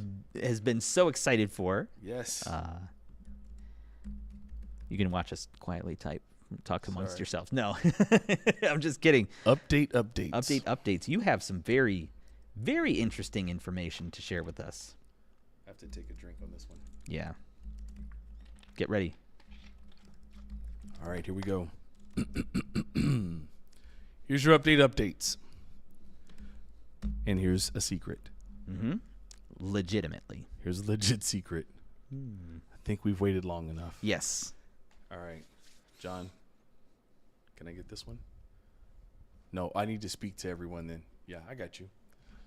been so excited for. Yes. You can watch us quietly talk amongst yourselves. No, I'm just kidding. Updates. You have some very, very interesting information to share with us. I have to take a drink on this one. Yeah. Get ready. All right, here we go. Here's your updates. And here's a secret. Legitimately. Here's a legit secret. I think we've waited long enough. Yes. All right. John, can I get this one? No, I need to speak to everyone then. Yeah, I got you.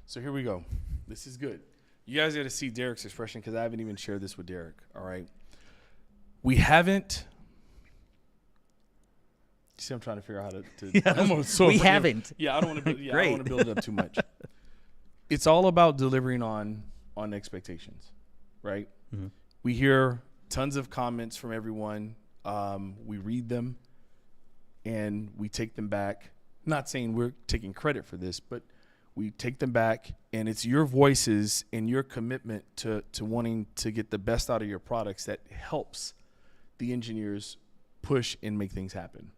So here we go. This is good. You guys got to see Derek's expression because I haven't even shared this with Derek. All right. We haven't. You see, I'm trying to figure out how to Yeah, we haven't. Yeah, I don't want to build it up too much. It's all about delivering on expectations, right? We hear tons of comments from everyone. We read them and we take them back. Not saying we're taking credit for this, but we take them back, and it's your voices and your commitment to wanting to get the best out of your products that helps the engineers push and make things happen.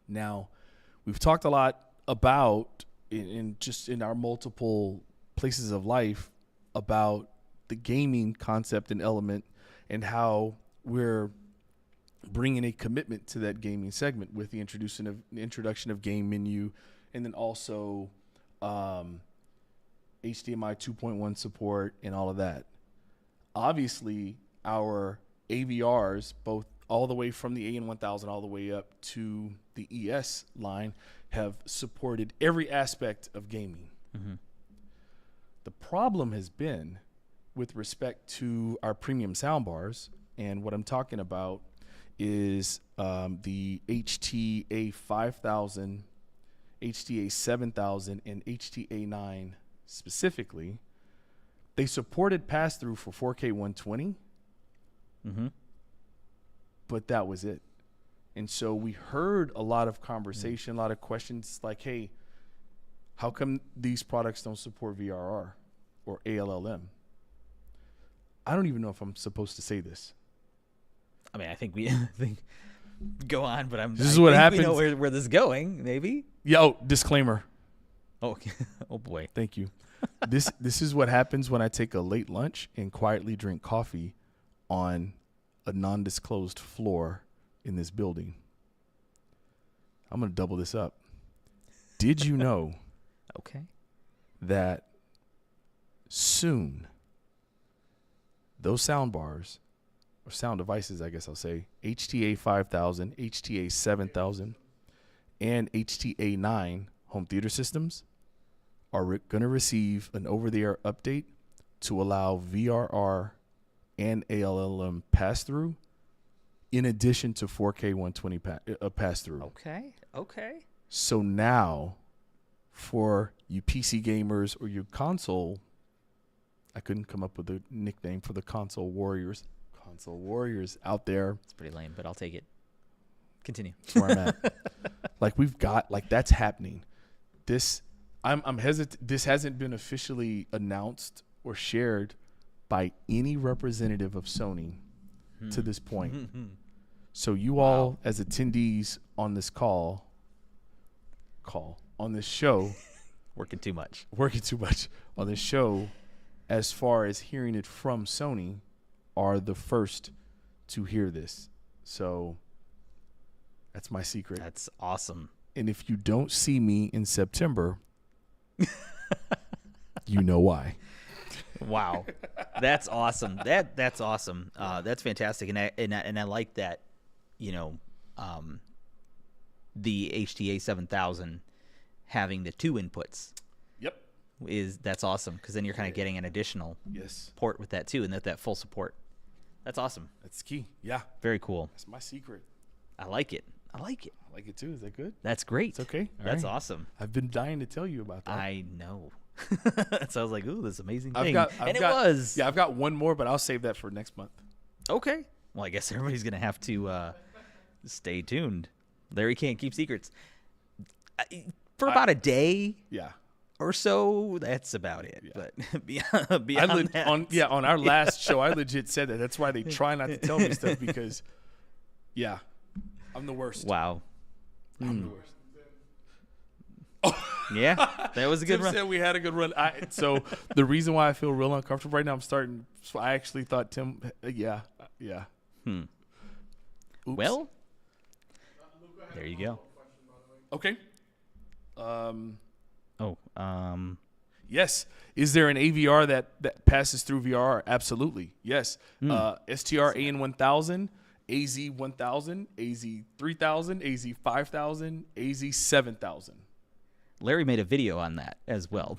Now, we've talked a lot about in our multiple places of life about the gaming concept and element and how we're bringing a commitment to that gaming segment with the introduction of game menu, and then also HDMI 2.1 support and all of that. Obviously, our AVRs, both all the way from the AN1000 all the way up to the ES line, have supported every aspect of gaming. Mm-hmm. The problem has been with respect to our premium soundbars, and what I'm talking about is the HTA 5000, HTA 7000, and HTA 9 specifically. They supported pass-through for 4K 120, but that was it. And so we heard a lot of conversation, a lot of questions like, hey, how come these products don't support VRR or ALLM? I don't even know if I'm supposed to say this. I mean, I think we go on, but This is what happens. We know where this is going, maybe. Yo, disclaimer. Oh, oh boy. Thank you. This is what happens when I take a late lunch and quietly drink coffee on a non-disclosed floor in this building. I'm going to double this up. Did you know okay. that soon those sound bars, or sound devices, I guess I'll say, HTA 5000, HTA 7000, and HTA 9 home theater systems are going to receive an over-the-air update to allow VRR and ALLM pass-through in addition to 4K 120 pass-through. Okay. So now, for you PC gamers or your console, I couldn't come up with a nickname for the console warriors out there. It's pretty lame, but I'll take it. Continue. That's where I'm at. Like, we've got, like, that's happening. I'm hesitant. This hasn't been officially announced or shared by any representative of Sony to this point. So you all, as attendees on this on this show, working too much on this show, as far as hearing it from Sony, are the first to hear this. So that's my secret. That's awesome. And if you don't see me in September, you know why. Wow, that's awesome. That's awesome. That's fantastic, and I like that. You know, the HTA 7000 having the 2 inputs. Yep. That's awesome, because then you're kind of getting an additional port with that too, and that full support. That's awesome. That's key. Yeah. Very cool. That's my secret. I like it. I like it too. Is that good? That's great. It's okay. That's awesome. I've been dying to tell you about that. I know. So I was like, ooh, this amazing thing. It was. Yeah, I've got one more, but I'll save that for next month. Okay. Well, I guess everybody's going to have to stay tuned. Larry can't keep secrets. For about a day or so, that's about it. Yeah. But beyond that. On our last show, I legit said that. That's why they try not to tell me stuff, because, I'm the worst. Wow. I'm the worst. Yeah, that was a good Tim run. said we had a good run. So the reason why I feel real uncomfortable right now, I actually thought Tim, yeah. Well, there you go. Okay. Yes. Is there an AVR that passes through VR? Absolutely. Yes. STR AN1000, AZ1000, AZ3000, AZ5000, AZ7000. Larry made a video on that as well.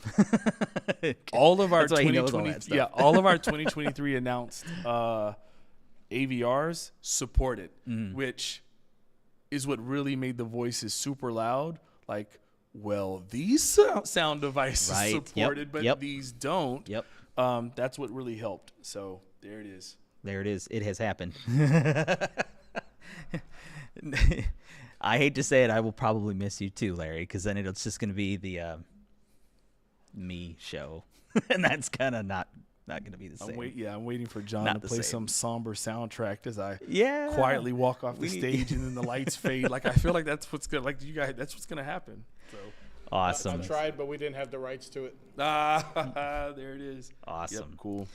All of our That's why he knows all that stuff. all of our 2023 announced AVRs support it, which is what really made the voices super loud. Like, well, these sound devices support it, but these don't. Yep. That's what really helped. So there it is. There it is. It has happened. I hate to say it, I will probably miss you too, Larry, because then it's just going to be the me show, and that's kind of not not going to be the same. I'm waiting for John Not to the play same. some somber soundtrack as I Yeah. quietly walk off the We need- stage and then the lights fade. Like I feel like that's what's gonna that's what's gonna happen. So Awesome. I tried, but we didn't have the rights to it. there it is. Awesome. Yep, cool.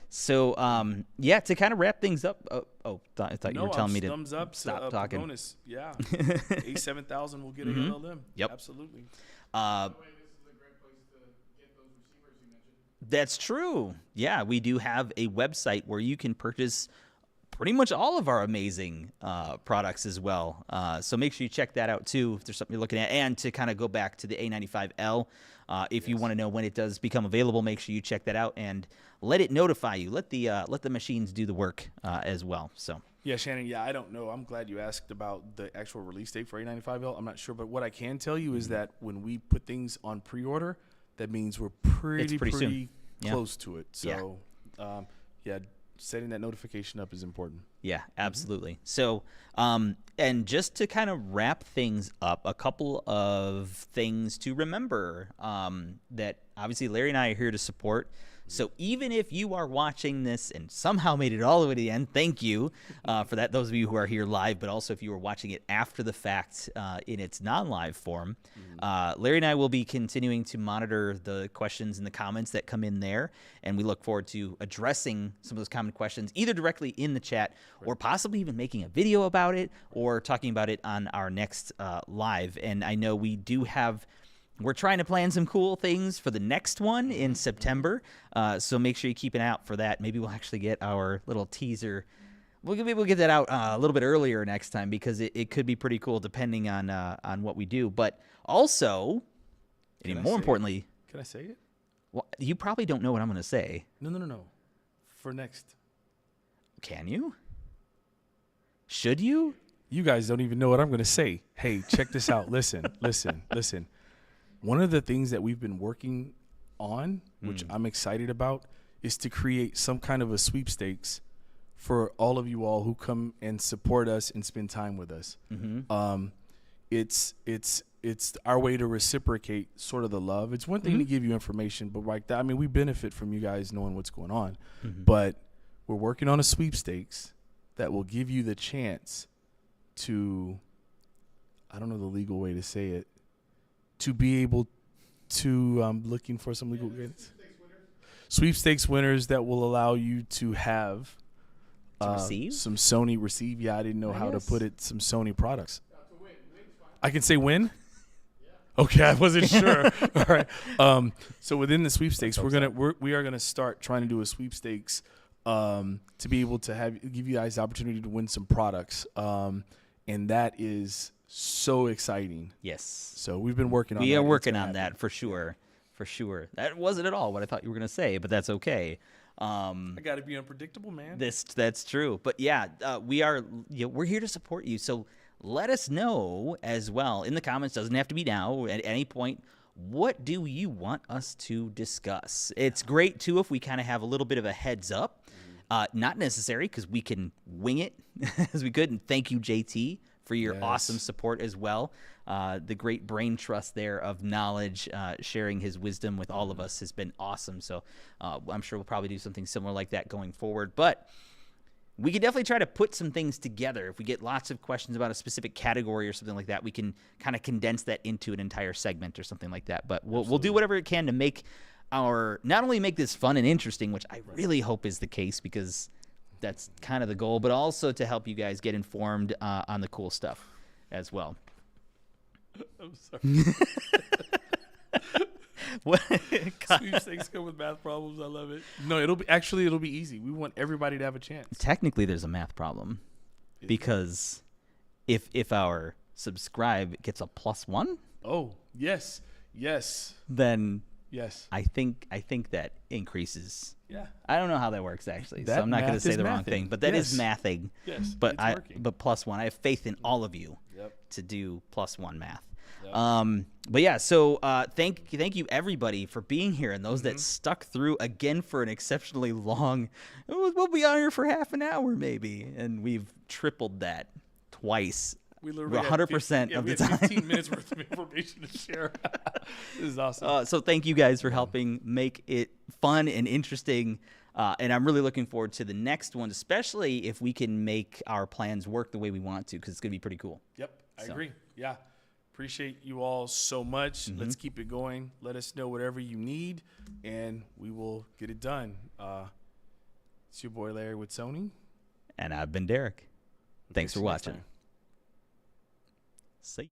So, to kind of wrap things up. I thought you were telling me to thumbs up. stop talking. Bonus. Yeah. A7000 will get a LLM. Yep. Absolutely. That's true. Yeah, we do have a website where you can purchase pretty much all of our amazing products as well. So make sure you check that out too if there's something you're looking at. And to kind of go back to the A95L, if you want to know when it does become available, make sure you check that out and let it notify you. Let the machines do the work as well. So. Yeah, Shannon, I don't know. I'm glad you asked about the actual release date for A95L. I'm not sure, but what I can tell you is that when we put things on pre-order, that means we're pretty soon. close to it. So, setting that notification up is important. Yeah, absolutely. So, and just to kind of wrap things up, a couple of things to remember that obviously Larry and I are here to support. So even if you are watching this and somehow made it all the way to the end, thank you for that. Those of you who are here live, but also if you are watching it after the fact in its non-live form, Larry and I will be continuing to monitor the questions and the comments that come in there, and we look forward to addressing some of those common questions either directly in the chat or possibly even making a video about it or talking about it on our next live. And I know we do have... We're trying to plan some cool things for the next one in September, so make sure you keep an eye out for that. Maybe we'll actually get our little teaser. Maybe we'll get that out a little bit earlier next time because it could be pretty cool depending on what we do. But also, and more importantly, can I say it? Well, you probably don't know what I'm going to say. No. For next. Can you? Should you? You guys don't even know what I'm going to say. Hey, check this out. Listen. One of the things that we've been working on, which I'm excited about, is to create some kind of a sweepstakes for all of you all who come and support us and spend time with us. It's our way to reciprocate sort of the love. It's one thing to give you information, but like that, I mean, we benefit from you guys knowing what's going on. But we're working on a sweepstakes that will give you the chance to, I don't know the legal way to say it, to be able to, looking for some legal guidance. Sweepstakes winners that will allow you to have receive? Some Sony receive. Yeah, I didn't know how to put it. Some Sony products. I can say win? Okay, I wasn't sure. All right. So within the sweepstakes, we are gonna start trying to do a sweepstakes to be able to give you guys the opportunity to win some products. And that is so exciting. Yes. So we've been working on that. We are working on that for sure. For sure. That wasn't at all what I thought you were going to say, but that's okay. I got to be unpredictable, man. That's true. But yeah, we're here to support you. So let us know as well in the comments. Doesn't have to be now, at any point. What do you want us to discuss? It's great too if we kind of have a little bit of a heads up. Not necessary because we can wing it as we could. And thank you, JT, for your awesome support as well. The great brain trust there of knowledge, sharing his wisdom with all of us has been awesome. So I'm sure we'll probably do something similar like that going forward. But we can definitely try to put some things together. If we get lots of questions about a specific category or something like that, we can kind of condense that into an entire segment or something like that. But we'll do whatever it can to make not only make this fun and interesting, which I really hope is the case because that's kind of the goal, but also to help you guys get informed on the cool stuff as well. I'm sorry. What? Sweepstakes come with math problems. I love it. No, it'll be easy. We want everybody to have a chance. Technically, there's a math problem because if our subscribe gets a +1, oh yes, then yes, I think that increases. Yeah, I don't know how that works actually, so That I'm not going to math say is the wrong mathing. thing, but that is Yes. mathing. yes. But it's working. but +1, I have faith in all of you Yep. to do +1 math. Yep. But yeah, so thank you everybody for being here and those that stuck through again for an exceptionally long. We'll be on here for half an hour maybe, and we've tripled that twice. We literally 100% of the time. 15 minutes worth of information to share. This is awesome. So thank you guys for helping make it fun and interesting. And I'm really looking forward to the next one, especially if we can make our plans work the way we want to, because it's going to be pretty cool. Yep, I agree. Yeah. Appreciate you all so much. Let's keep it going. Let us know whatever you need, and we will get it done. It's your boy Larry with Sony. And I've been Derek. Thanks for See you next watching. time. See